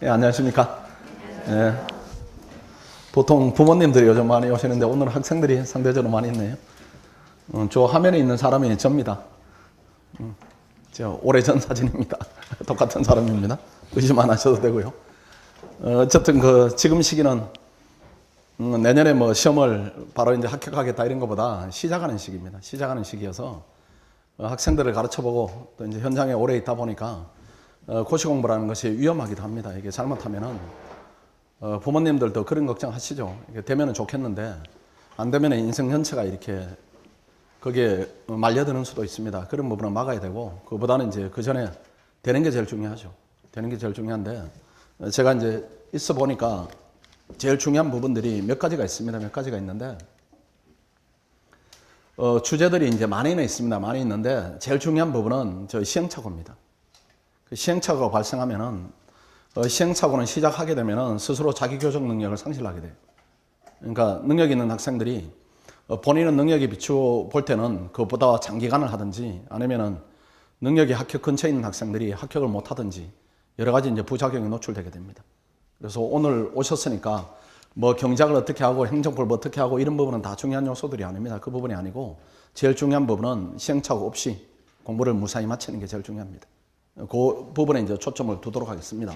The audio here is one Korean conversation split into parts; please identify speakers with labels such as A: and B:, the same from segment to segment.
A: 예, 안녕하십니까. 예, 보통 부모님들이 요즘 많이 오시는데 오늘 학생들이 상대적으로 많이 있네요. 저 화면에 있는 사람이 접니다. 저 오래전 사진입니다. 똑같은 사람입니다. 의심 안 하셔도 되고요. 어쨌든 지금 시기는 내년에 뭐 시험을 바로 이제 합격하겠다 이런 것보다 시작하는 시기입니다. 시작하는 시기여서 학생들을 가르쳐보고 또 이제 현장에 오래 있다 보니까 고시 공부라는 것이 위험하기도 합니다. 이게 잘못하면은 부모님들도 그런 걱정하시죠. 이게 되면은 좋겠는데 안 되면은 인생 전체가 이렇게 거기에 말려드는 수도 있습니다. 그런 부분은 막아야 되고 그보다는 이제 그 전에 되는 게 제일 중요하죠. 되는 게 제일 중요한데 제가 이제 있어 보니까 제일 중요한 부분들이 몇 가지가 있습니다. 몇 가지가 있는데 주제들이 이제 많이는 있습니다. 많이 있는데 제일 중요한 부분은 저 시행착오입니다. 그 시행착오가 발생하면은 시행착오는 시작하게 되면은 스스로 자기 교정 능력을 상실하게 돼요. 그러니까 능력 있는 학생들이 본인은 능력이 비추어 볼 때는 그것보다 장기간을 하든지 아니면은 능력이 합격 근처에 있는 학생들이 합격을 못 하든지 여러 가지 이제 부작용이 노출되게 됩니다. 그래서 오늘 오셨으니까 뭐 경작을 어떻게 하고 행정법을 어떻게 하고 이런 부분은 다 중요한 요소들이 아닙니다. 그 부분이 아니고 제일 중요한 부분은 시행착오 없이 공부를 무사히 마치는 게 제일 중요합니다. 그 부분에 이제 초점을 두도록 하겠습니다.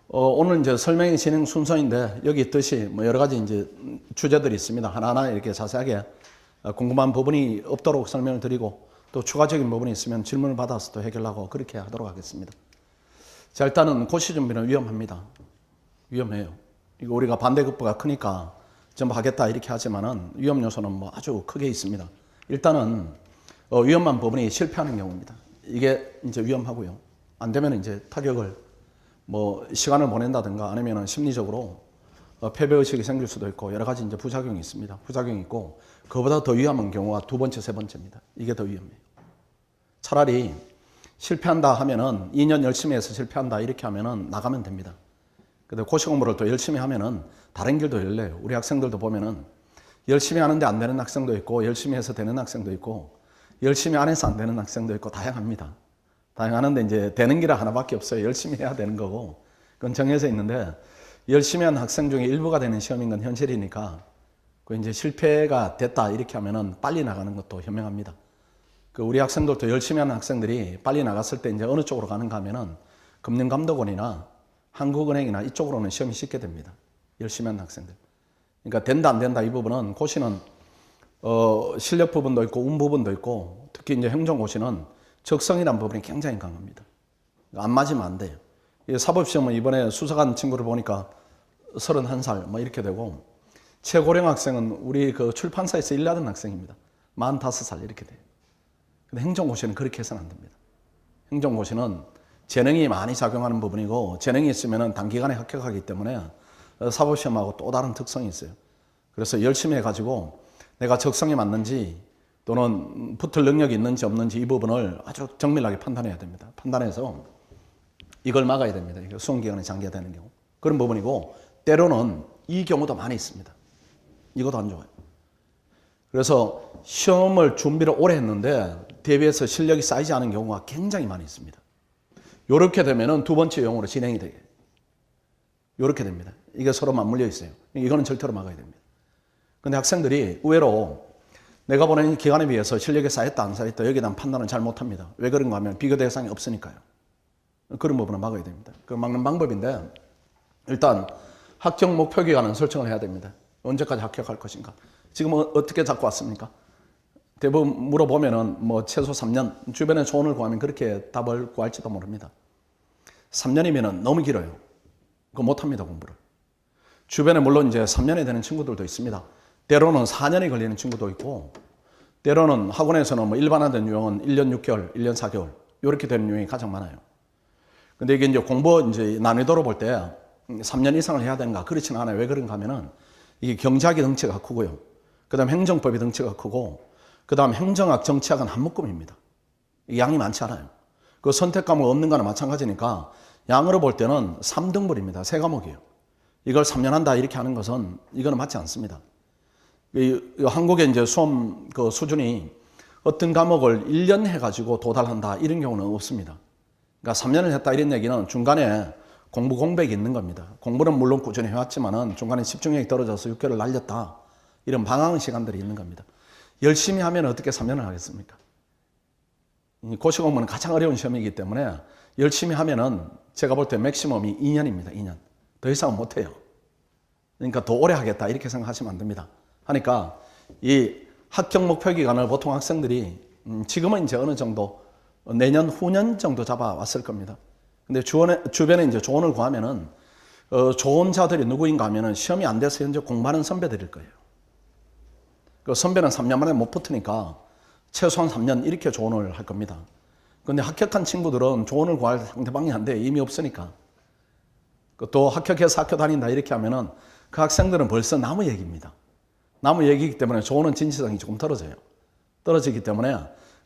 A: 오늘 이제 설명의 진행 순서인데 여기 있듯이 뭐 여러 가지 이제 주제들이 있습니다. 하나하나 이렇게 자세하게 궁금한 부분이 없도록 설명을 드리고 또 추가적인 부분이 있으면 질문을 받아서 또 해결하고 그렇게 하도록 하겠습니다. 자, 일단은 고시 준비는 위험합니다. 위험해요. 이거 우리가 반대급부가 크니까 전부 하겠다 이렇게 하지만은 위험 요소는 뭐 아주 크게 있습니다. 일단은 위험한 부분이 실패하는 경우입니다. 이게 이제 위험하고요. 안 되면 이제 타격을 뭐 시간을 보낸다든가 아니면은 심리적으로 패배 의식이 생길 수도 있고 여러 가지 이제 부작용이 있습니다. 부작용이 있고 그보다 더 위험한 경우가 두 번째, 세 번째입니다. 이게 더 위험해요. 차라리 실패한다 하면은 2년 열심히 해서 실패한다 이렇게 하면은 나가면 됩니다. 근데 고시 공부를 또 열심히 하면은 다른 길도 열려요. 우리 학생들도 보면은 열심히 하는데 안 되는 학생도 있고 열심히 해서 되는 학생도 있고 열심히 안 해서 안 되는 학생도 있고 다양합니다. 다양하는데 이제 되는 길은 하나밖에 없어요. 열심히 해야 되는 거고 그건 정해져 있는데 열심히 한 학생 중에 일부가 되는 시험인 건 현실이니까 그 이제 실패가 됐다 이렇게 하면은 빨리 나가는 것도 현명합니다. 그 우리 학생들도 열심히 하는 학생들이 빨리 나갔을 때 이제 어느 쪽으로 가는가 하면은 금융감독원이나 한국은행이나 이쪽으로는 시험이 쉽게 됩니다. 열심히 하는 학생들. 그러니까 된다 안 된다 이 부분은 고시는 실력 부분도 있고 운 부분도 있고 특히 이제 행정고시는 적성이라는 부분이 굉장히 강합니다. 안 맞으면 안 돼요. 사법시험은 이번에 수석한 친구를 보니까 31살 뭐 이렇게 되고 최고령 학생은 우리 그 출판사에서 일하던 학생입니다. 45살 이렇게 돼요. 근데 행정고시는 그렇게 해서는 안 됩니다. 행정고시는 재능이 많이 작용하는 부분이고 재능이 있으면 단기간에 합격하기 때문에 사법시험하고 또 다른 특성이 있어요. 그래서 열심히 해가지고 내가 적성에 맞는지 또는 붙을 능력이 있는지 없는지 이 부분을 아주 정밀하게 판단해야 됩니다. 판단해서 이걸 막아야 됩니다. 수험기간이 장기화되는 경우. 그런 부분이고 때로는 이 경우도 많이 있습니다. 이것도 안 좋아요. 그래서 시험을 준비를 오래 했는데 대비해서 실력이 쌓이지 않은 경우가 굉장히 많이 있습니다. 이렇게 되면은 두 번째 용어로 진행이 되게 이렇게 됩니다. 이게 서로 맞물려 있어요. 이거는 절대로 막아야 됩니다. 근데 학생들이 의외로 내가 보낸 기간에 비해서 실력이 쌓였다 안 쌓였다 여기에 대한 판단을 잘 못합니다. 왜 그런가 하면 비교 대상이 없으니까요. 그런 부분은 막아야 됩니다. 그 막는 방법인데 일단 합격 목표 기간은 설정을 해야 됩니다. 언제까지 합격할 것인가. 지금 어떻게 잡고 왔습니까? 대부분 물어보면은 뭐 최소 3년 주변에 조언을 구하면 그렇게 답을 구할지도 모릅니다. 3년이면은 너무 길어요. 그거 못합니다 공부를. 주변에 물론 이제 3년이 되는 친구들도 있습니다. 때로는 4년이 걸리는 친구도 있고 때로는 학원에서는 뭐 일반화된 유형은 1년 6개월, 1년 4개월 이렇게 되는 유형이 가장 많아요. 근데 이게 이제 공부 이제 난이도로 볼 때 3년 이상을 해야 되는가 그렇지는 않아요. 왜 그런가 하면은 이게 경제학이 덩치가 크고요. 그다음 행정법이 덩치가 크고 그다음 행정학, 정치학은 한 묶음입니다. 양이 많지 않아요. 그 선택 과목 없는 거나 마찬가지니까 양으로 볼 때는 3등분입니다. 3과목이에요. 이걸 3년 한다 이렇게 하는 것은 이거는 맞지 않습니다. 한국의 이제 수험 그 수준이 어떤 과목을 1년 해가지고 도달한다 이런 경우는 없습니다. 그러니까 3년을 했다 이런 얘기는 중간에 공부 공백이 있는 겁니다. 공부는 물론 꾸준히 해왔지만은 중간에 집중력이 떨어져서 6개월 날렸다. 이런 방황 시간들이 있는 겁니다. 열심히 하면 어떻게 3년을 하겠습니까? 고시 공부는 가장 어려운 시험이기 때문에 열심히 하면은 제가 볼 때 맥시멈이 2년입니다. 2년. 더 이상은 못해요. 그러니까 더 오래 하겠다 이렇게 생각하시면 안 됩니다. 하니까 이 합격 목표 기간을 보통 학생들이 지금은 이제 어느 정도 내년 후년 정도 잡아왔을 겁니다. 근데 주변에 이제 조언을 구하면은 좋은 자들이 누구인가 하면은 시험이 안 돼서 현재 공부하는 선배들일 거예요. 그 선배는 3년 만에 못 붙으니까 최소한 3년 이렇게 조언을 할 겁니다. 근데 합격한 친구들은 조언을 구할 상대방이 안 돼. 이미 없으니까. 또 합격해서 학교 다닌다 이렇게 하면은 그 학생들은 벌써 나무 얘기입니다. 나무 얘기이기 때문에 조언은 진실성이 조금 떨어져요. 떨어지기 때문에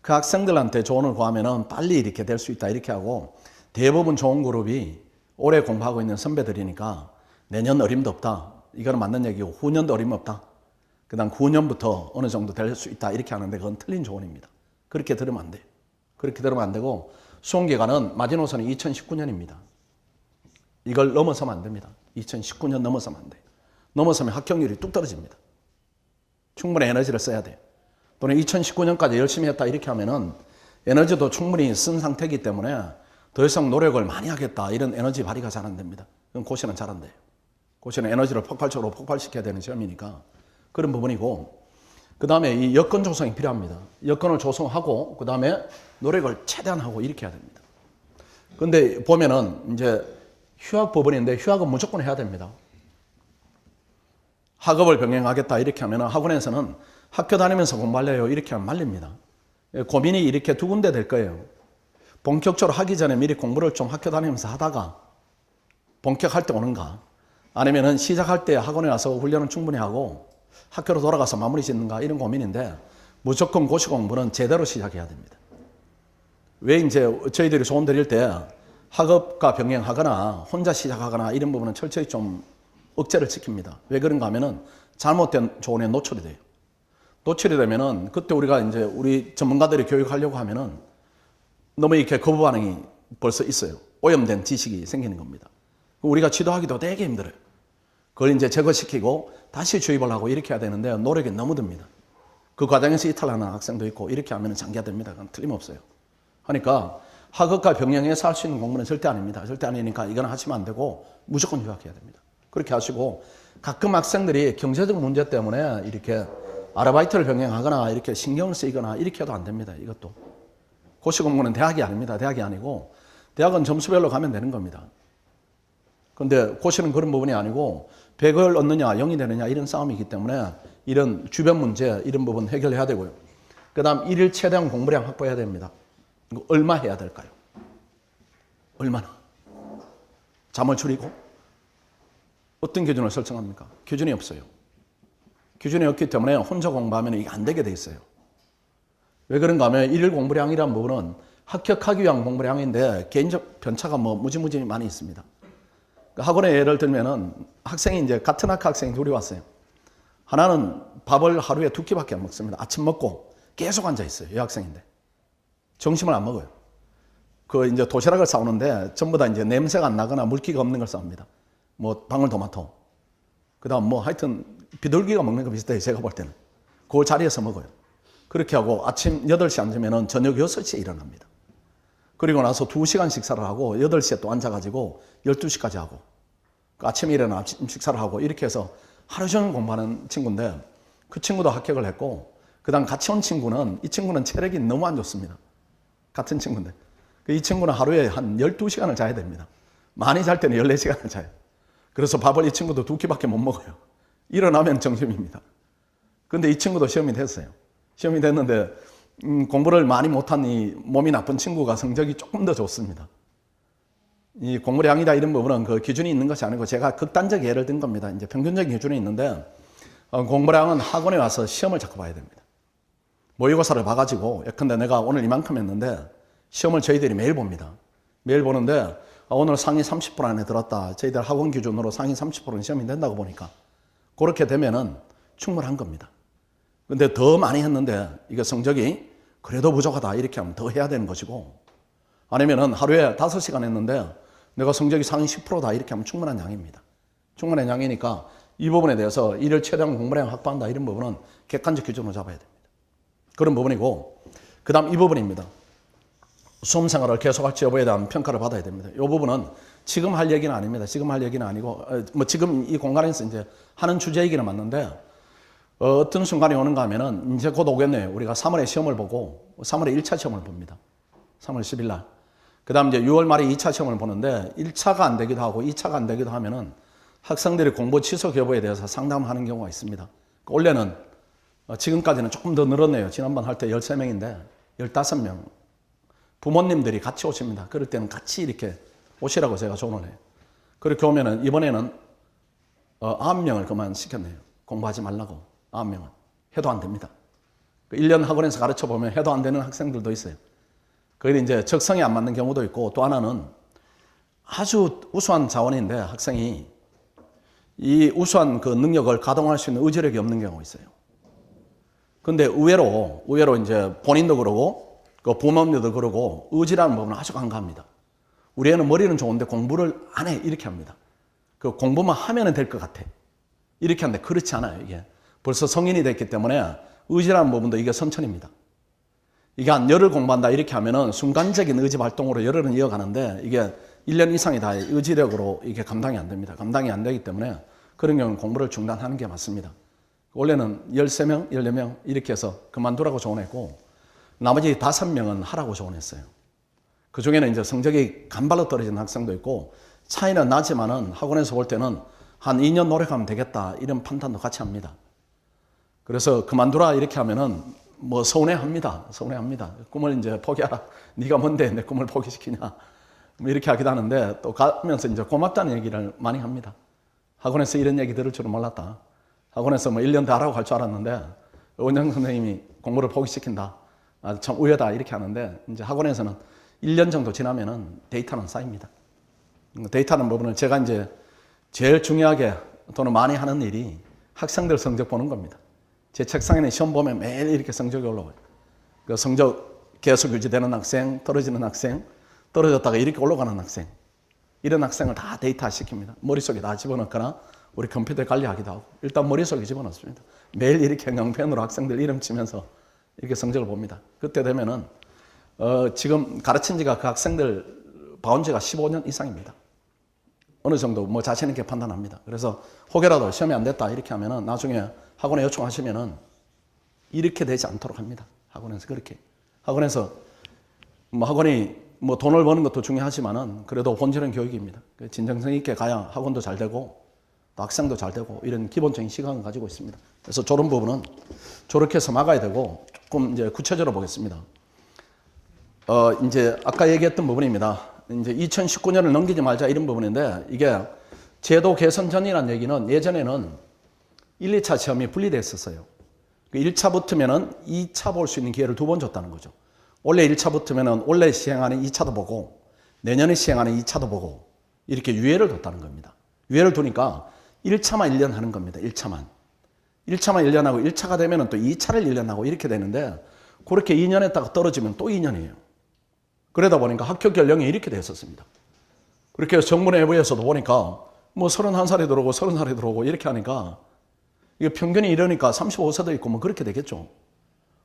A: 그 학생들한테 조언을 구하면은 빨리 이렇게 될 수 있다 이렇게 하고 대부분 좋은 그룹이 오래 공부하고 있는 선배들이니까 내년 어림도 없다. 이거는 맞는 얘기고 후년도 어림 없다. 그 다음 9년부터 어느 정도 될 수 있다 이렇게 하는데 그건 틀린 조언입니다. 그렇게 들으면 안 돼요. 그렇게 들으면 안 되고 수험기간은 마지노선이 2019년입니다. 이걸 넘어서면 안 됩니다. 2019년 넘어서면 안 돼요. 넘어서면 합격률이 뚝 떨어집니다. 충분히 에너지를 써야 돼요. 또는 2019년까지 열심히 했다 이렇게 하면은 에너지도 충분히 쓴 상태이기 때문에 더 이상 노력을 많이 하겠다 이런 에너지 발휘가 잘 안 됩니다. 그럼 고시는 잘 안 돼요. 고시는 에너지를 폭발적으로 폭발시켜야 되는 시험이니까 그런 부분이고 그 다음에 이 여건 조성이 필요합니다. 여건을 조성하고 그 다음에 노력을 최대한 하고 이렇게 해야 됩니다. 근데 보면은 이제 휴학 법원인데 휴학은 무조건 해야 됩니다. 학업을 병행하겠다 이렇게 하면은 학원에서는 학교 다니면서 공부할래요 이렇게 하면 말립니다. 고민이 이렇게 두 군데 될 거예요. 본격적으로 하기 전에 미리 공부를 좀 학교 다니면서 하다가 본격할 때 오는가 아니면은 시작할 때 학원에 와서 훈련은 충분히 하고 학교로 돌아가서 마무리 짓는가 이런 고민인데 무조건 고시 공부는 제대로 시작해야 됩니다. 왜 이제 저희들이 조언 드릴 때 학업과 병행하거나 혼자 시작하거나 이런 부분은 철저히 좀 억제를 시킵니다. 왜 그런가 하면은 잘못된 조언에 노출이 돼요. 노출이 되면은 그때 우리가 이제 우리 전문가들이 교육하려고 하면은 너무 이렇게 거부 반응이 벌써 있어요. 오염된 지식이 생기는 겁니다. 우리가 지도하기도 되게 힘들어요. 그걸 이제 제거시키고 다시 주입을 하고 이렇게 해야 되는데 노력이 너무 듭니다. 그 과정에서 이탈하는 학생도 있고 이렇게 하면 장기화됩니다. 그건 틀림없어요. 하니까 학업과 병행해서 할 수 있는 공부는 절대 아닙니다. 절대 아니니까 이건 하시면 안 되고 무조건 휴학해야 됩니다. 그렇게 하시고 가끔 학생들이 경제적 문제 때문에 이렇게 아르바이트를 병행하거나 이렇게 신경을 쓰이거나 이렇게 해도 안 됩니다. 이것도. 고시 공부는 대학이 아닙니다. 대학이 아니고 대학은 점수별로 가면 되는 겁니다. 그런데 고시는 그런 부분이 아니고 100을 얻느냐 0이 되느냐 이런 싸움이기 때문에 이런 주변 문제 이런 부분 해결해야 되고요. 그 다음 일일 최대한 공부량 확보해야 됩니다. 이거 얼마 해야 될까요? 얼마나? 잠을 줄이고? 어떤 기준을 설정합니까? 기준이 없어요. 기준이 없기 때문에 혼자 공부하면 이게 안 되게 돼 있어요. 왜 그런가 하면 일일 공부량이라는 부분은 합격하기 위한 공부량인데 개인적 편차가 무지무지 많이 있습니다. 학원에 예를 들면은 학생이 이제 같은 학과 학생이 둘이 왔어요. 하나는 밥을 하루에 2끼밖에 안 먹습니다. 아침 먹고 계속 앉아 있어요. 여학생인데. 점심을 안 먹어요. 그 이제 도시락을 싸우는데 전부 다 이제 냄새가 안 나거나 물기가 없는 걸 싸웁니다. 뭐 방울토마토. 그다음 뭐 하여튼 비둘기가 먹는 거 비슷해요. 제가 볼 때는. 그 자리에서 먹어요. 그렇게 하고 아침 8시 앉으면은 저녁 6시에 일어납니다. 그리고 나서 2시간 식사를 하고 8시에 또 앉아가지고 12시까지 하고 아침에 일어나 아침 식사를 하고 이렇게 해서 하루 종일 공부하는 친구인데 그 친구도 합격을 했고 그 다음 같이 온 친구는 이 친구는 체력이 너무 안 좋습니다. 같은 친구인데 이 친구는 하루에 한 12시간을 자야 됩니다. 많이 잘 때는 14시간을 자요. 그래서 밥을 이 친구도 2끼밖에 못 먹어요. 일어나면 정심입니다. 근데 이 친구도 시험이 됐어요. 시험이 됐는데 공부를 많이 못한 이 몸이 나쁜 친구가 성적이 조금 더 좋습니다. 이 공부량이다 이런 부분은 그 기준이 있는 것이 아니고 제가 극단적 예를 든 겁니다. 이제 평균적인 기준이 있는데 공부량은 학원에 와서 시험을 자꾸 봐야 됩니다. 모의고사를 봐가지고 예컨대 내가 오늘 이만큼 했는데 시험을 저희들이 매일 봅니다. 매일 보는데 오늘 상위 30% 안에 들었다. 저희들 학원 기준으로 상위 30%는 시험이 된다고 보니까 그렇게 되면은 충분한 겁니다. 근데 더 많이 했는데 이게 성적이 그래도 부족하다 이렇게 하면 더 해야 되는 것이고 아니면은 하루에 5시간 했는데 내가 성적이 상위 10%다 이렇게 하면 충분한 양입니다. 충분한 양이니까 이 부분에 대해서 일을 최대한 공부량 확보한다 이런 부분은 객관적 기준으로 잡아야 됩니다. 그런 부분이고, 그 다음 이 부분입니다. 수험 생활을 계속할지 여부에 대한 평가를 받아야 됩니다. 이 부분은 지금 할 얘기는 아닙니다. 지금 할 얘기는 아니고, 지금 이 공간에서 이제 하는 주제이기는 맞는데, 어떤 순간이 오는가 하면은, 이제 곧 오겠네요. 우리가 3월에 시험을 보고, 3월에 1차 시험을 봅니다. 3월 10일 날. 그 다음 이제 6월 말에 2차 시험을 보는데, 1차가 안 되기도 하고, 2차가 안 되기도 하면은, 학생들이 공부 취소 여부에 대해서 상담하는 경우가 있습니다. 원래는, 지금까지는 조금 더 늘었네요. 지난번 할 때 13명인데, 15명. 부모님들이 같이 오십니다. 그럴 때는 같이 이렇게 오시라고 제가 조언을 해요. 그렇게 오면은 이번에는 9명을 그만 시켰네요. 공부하지 말라고. 9명은. 해도 안 됩니다. 1년 학원에서 가르쳐 보면 해도 안 되는 학생들도 있어요. 그게 이제 적성에 안 맞는 경우도 있고, 또 하나는 아주 우수한 자원인데 학생이 이 우수한 그 능력을 가동할 수 있는 의지력이 없는 경우가 있어요. 근데 의외로 이제 본인도 그러고 그 부모님도 그러고 의지라는 부분은 아주 강합니다. 우리 애는 머리는 좋은데 공부를 안 해 이렇게 합니다. 그 공부만 하면 될 것 같아 이렇게 하는데 그렇지 않아요. 이게 벌써 성인이 됐기 때문에 의지라는 부분도 이게 선천입니다. 이게 한 열흘 공부한다 이렇게 하면은 순간적인 의지 활동으로 열흘은 이어가는데 이게 1년 이상이 다 의지력으로 이게 감당이 안 됩니다. 감당이 안 되기 때문에 그런 경우는 공부를 중단하는 게 맞습니다. 원래는 13명, 14명 이렇게 해서 그만두라고 조언했고, 나머지 5명은 하라고 조언했어요. 그 중에는 이제 성적이 간발로 떨어지는 학생도 있고, 차이는 나지만은 학원에서 볼 때는 한 2년 노력하면 되겠다 이런 판단도 같이 합니다. 그래서 그만두라 이렇게 하면은 뭐 서운해합니다. 꿈을 이제 포기하라. 네가 뭔데 내 꿈을 포기시키냐. 뭐 이렇게 하기도 하는데, 또 가면서 이제 고맙다는 얘기를 많이 합니다. 학원에서 이런 얘기 들을 줄은 몰랐다. 학원에서 뭐 1년 더 하라고 할 줄 알았는데 원장 선생님이 공부를 포기시킨다. 아, 참 의외다 이렇게 하는데, 이제 학원에서는 1년 정도 지나면은 데이터는 쌓입니다. 데이터는 부분은 제가 이제 제일 중요하게 또는 많이 하는 일이 학생들 성적 보는 겁니다. 제 책상에는 시험 보면 매일 이렇게 성적이 올라와요. 그 성적 계속 유지되는 학생, 떨어지는 학생, 떨어졌다가 이렇게 올라가는 학생, 이런 학생을 다 데이터 시킵니다. 머릿속에 다 집어넣거나 우리 컴퓨터에 관리하기도 하고, 일단 머릿속에 집어넣습니다. 매일 이렇게 형광펜으로 학생들 이름 치면서 이렇게 성적을 봅니다. 그때 되면은 지금 가르친 지가 그 학생들 봐온 지가 15년 이상입니다. 어느 정도 뭐 자신 있게 판단합니다. 그래서 혹여라도 시험이 안 됐다 이렇게 하면은 나중에 학원에 요청하시면은 이렇게 되지 않도록 합니다. 학원에서 그렇게. 학원에서 뭐 학원이 뭐 돈을 버는 것도 중요하지만은 그래도 본질은 교육입니다. 진정성 있게 가야 학원도 잘 되고 또 학생도 잘 되고 이런 기본적인 시각을 가지고 있습니다. 그래서 저런 부분은 저렇게 해서 막아야 되고, 조금 이제 구체적으로 보겠습니다. 이제 아까 얘기했던 부분입니다. 이제 2019년을 넘기지 말자 이런 부분인데, 이게 제도 개선 전이라는 얘기는 예전에는 1, 2차 시험이 분리됐었어요. 1차 붙으면은 2차 볼 수 있는 기회를 2번 줬다는 거죠. 원래 1차 붙으면은 올해 시행하는 2차도 보고 내년에 시행하는 2차도 보고 이렇게 유예를 뒀다는 겁니다. 유예를 두니까 1차만 1년 하는 겁니다. 1차만 1년 하고 1차가 되면은 또 2차를 1년 하고 이렇게 되는데, 그렇게 2년 했다가 떨어지면 또 2년이에요. 그러다 보니까 합격 연령이 이렇게 됐었습니다. 그렇게 해서 정부내부에서도 보니까 뭐 31살이 들어오고 30살이 들어오고 이렇게 하니까 이게 평균이 이러니까 35세도 있고 뭐 그렇게 되겠죠.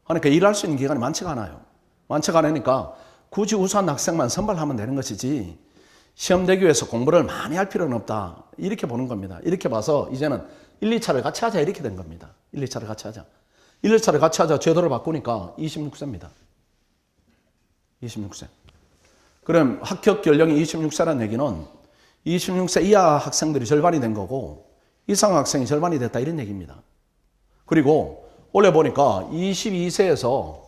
A: 그러니까 일할 수 있는 기간이 많지가 않아요. 많지가 않으니까 굳이 우수한 학생만 선발하면 되는 것이지 시험 대기 위해서 공부를 많이 할 필요는 없다. 이렇게 보는 겁니다. 이렇게 봐서 이제는 1, 2차를 같이 하자 이렇게 된 겁니다. 1, 2차를 같이 하자. 1, 2차를 같이 하자 제도를 바꾸니까 26세입니다. 26세. 그럼 합격 연령이 26세라는 얘기는 26세 이하 학생들이 절반이 된 거고 이상 학생이 절반이 됐다 이런 얘기입니다. 그리고 원래 보니까 22세에서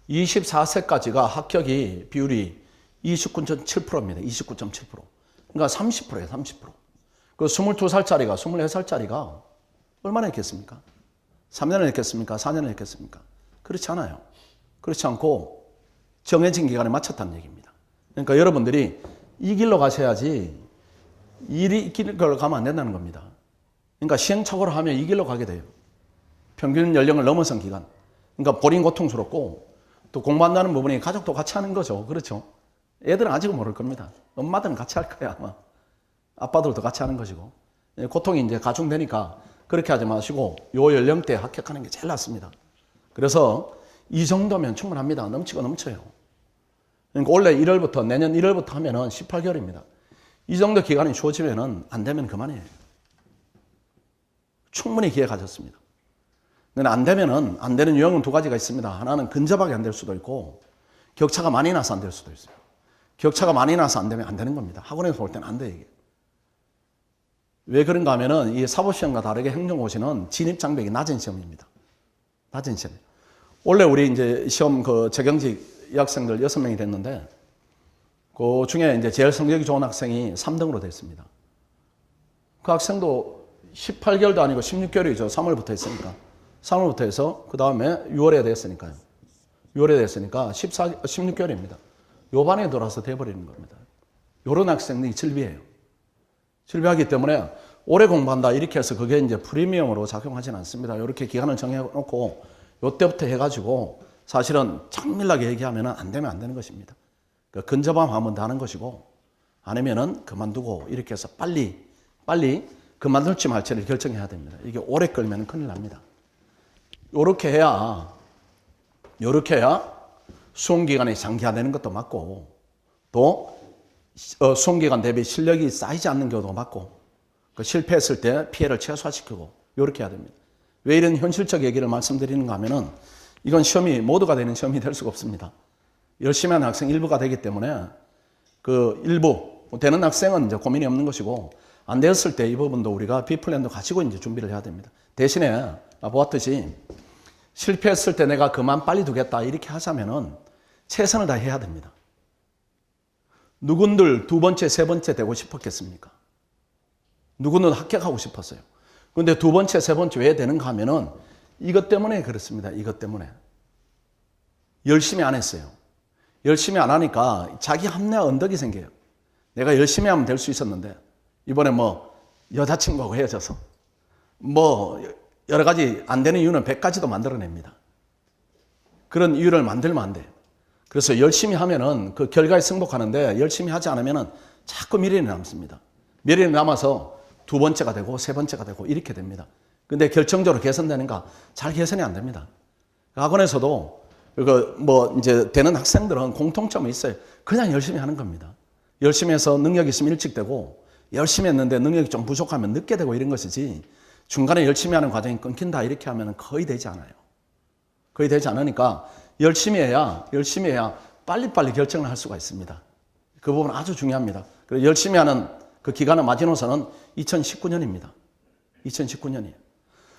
A: 24세까지가 합격이 비율이 29.7%입니다. 29.7%. 그러니까 30%예요. 30%. 그 22살짜리가 24살짜리가 얼마나 했겠습니까? 3년을 했겠습니까? 4년을 했겠습니까? 그렇지 않아요. 그렇지 않고 정해진 기간에 맞췄다는 얘기입니다. 그러니까 여러분들이 이 길로 가셔야지 이 길로 가면 안 된다는 겁니다. 그러니까 시행착오를 하면 이 길로 가게 돼요. 평균 연령을 넘어선 기간. 그러니까 본인 고통스럽고 또 공부한다는 부분이 가족도 같이 하는 거죠. 그렇죠? 애들은 아직은 모를 겁니다. 엄마들은 같이 할 거야, 아마. 아빠들도 같이 하는 것이고. 고통이 이제 가중되니까 그렇게 하지 마시고 요 연령대에 합격하는 게 제일 낫습니다. 그래서 이 정도면 충분합니다. 넘치고 넘쳐요. 그러니까 원래 1월부터 내년 1월부터 하면은 18개월입니다. 이 정도 기간이 주어지면은 안 되면 그만이에요. 충분히 기회 가졌습니다. 근데 안 되면은 안 되는 유형은 두 가지가 있습니다. 하나는 근접하게 안 될 수도 있고 격차가 많이 나서 안 될 수도 있어요. 격차가 많이 나서 안 되면 안 되는 겁니다. 학원에서 볼 때는 안 돼, 이게. 왜 그런가 하면은 이 사법시험과 다르게 행정고시는 진입장벽이 낮은 시험입니다. 낮은 시험. 원래 우리 이제 시험 그 재경직 여학생들 6명이 됐는데 그 중에 이제 제일 성적이 좋은 학생이 3등으로 됐습니다. 그 학생도 18개월도 아니고 16개월이죠. 3월부터 했으니까. 3월부터 해서 그 다음에 6월에 됐으니까요. 6월에 됐으니까 16개월입니다. 요 반에 들어와서 돼버리는 겁니다. 요런 학생들이 질비해요. 질비하기 때문에 오래 공부한다 이렇게 해서 그게 이제 프리미엄으로 작용하지는 않습니다. 이렇게 기간을 정해놓고 요때부터 해가지고 사실은 정밀하게 얘기하면 안 되면 안 되는 것입니다. 그 근접함 하면 다 하는 것이고 아니면은 그만두고 이렇게 해서 빨리 그만둘지 말지를 결정해야 됩니다. 이게 오래 끌면 큰일 납니다. 요렇게 해야 수험기간이 장기화되는 것도 맞고 또 수험기간 대비 실력이 쌓이지 않는 경우도 맞고 그 실패했을 때 피해를 최소화시키고 요렇게 해야 됩니다. 왜 이런 현실적 얘기를 말씀드리는가 하면은 이건 시험이 모두가 되는 시험이 될 수가 없습니다. 열심히 하는 학생 일부가 되기 때문에 그 일부 되는 학생은 이제 고민이 없는 것이고 안 되었을 때 이 부분도 우리가 B플랜도 가지고 이제 준비를 해야 됩니다. 대신에 보았듯이 실패했을 때 내가 그만 빨리 두겠다 이렇게 하자면은 최선을 다해야 됩니다. 누군들 두 번째, 세 번째 되고 싶었겠습니까? 누구는 합격하고 싶었어요. 그런데 두 번째, 세 번째 왜 되는가 하면은 이것 때문에 그렇습니다. 이것 때문에. 열심히 안 했어요. 열심히 안 하니까 자기 합리화 언덕이 생겨요. 내가 열심히 하면 될 수 있었는데 이번에 뭐 여자친구하고 헤어져서 뭐 여러 가지 안 되는 이유는 100가지도 만들어냅니다. 그런 이유를 만들면 안 돼요. 그래서 열심히 하면은 그 결과에 승복하는데 열심히 하지 않으면은 자꾸 미련이 남습니다. 미련이 남아서 두 번째가 되고 세 번째가 되고 이렇게 됩니다. 근데 결정적으로 개선되는가? 잘 개선이 안 됩니다. 학원에서도 뭐 이제 되는 학생들은 공통점이 있어요. 그냥 열심히 하는 겁니다. 열심히 해서 능력이 있으면 일찍 되고 열심히 했는데 능력이 좀 부족하면 늦게 되고 이런 것이지 중간에 열심히 하는 과정이 끊긴다 이렇게 하면 거의 되지 않아요. 거의 되지 않으니까 열심히 해야 빨리빨리 결정을 할 수가 있습니다. 그 부분 아주 중요합니다. 그리고 열심히 하는 그 기간의 마지노선은 2019년입니다. 2019년이에요.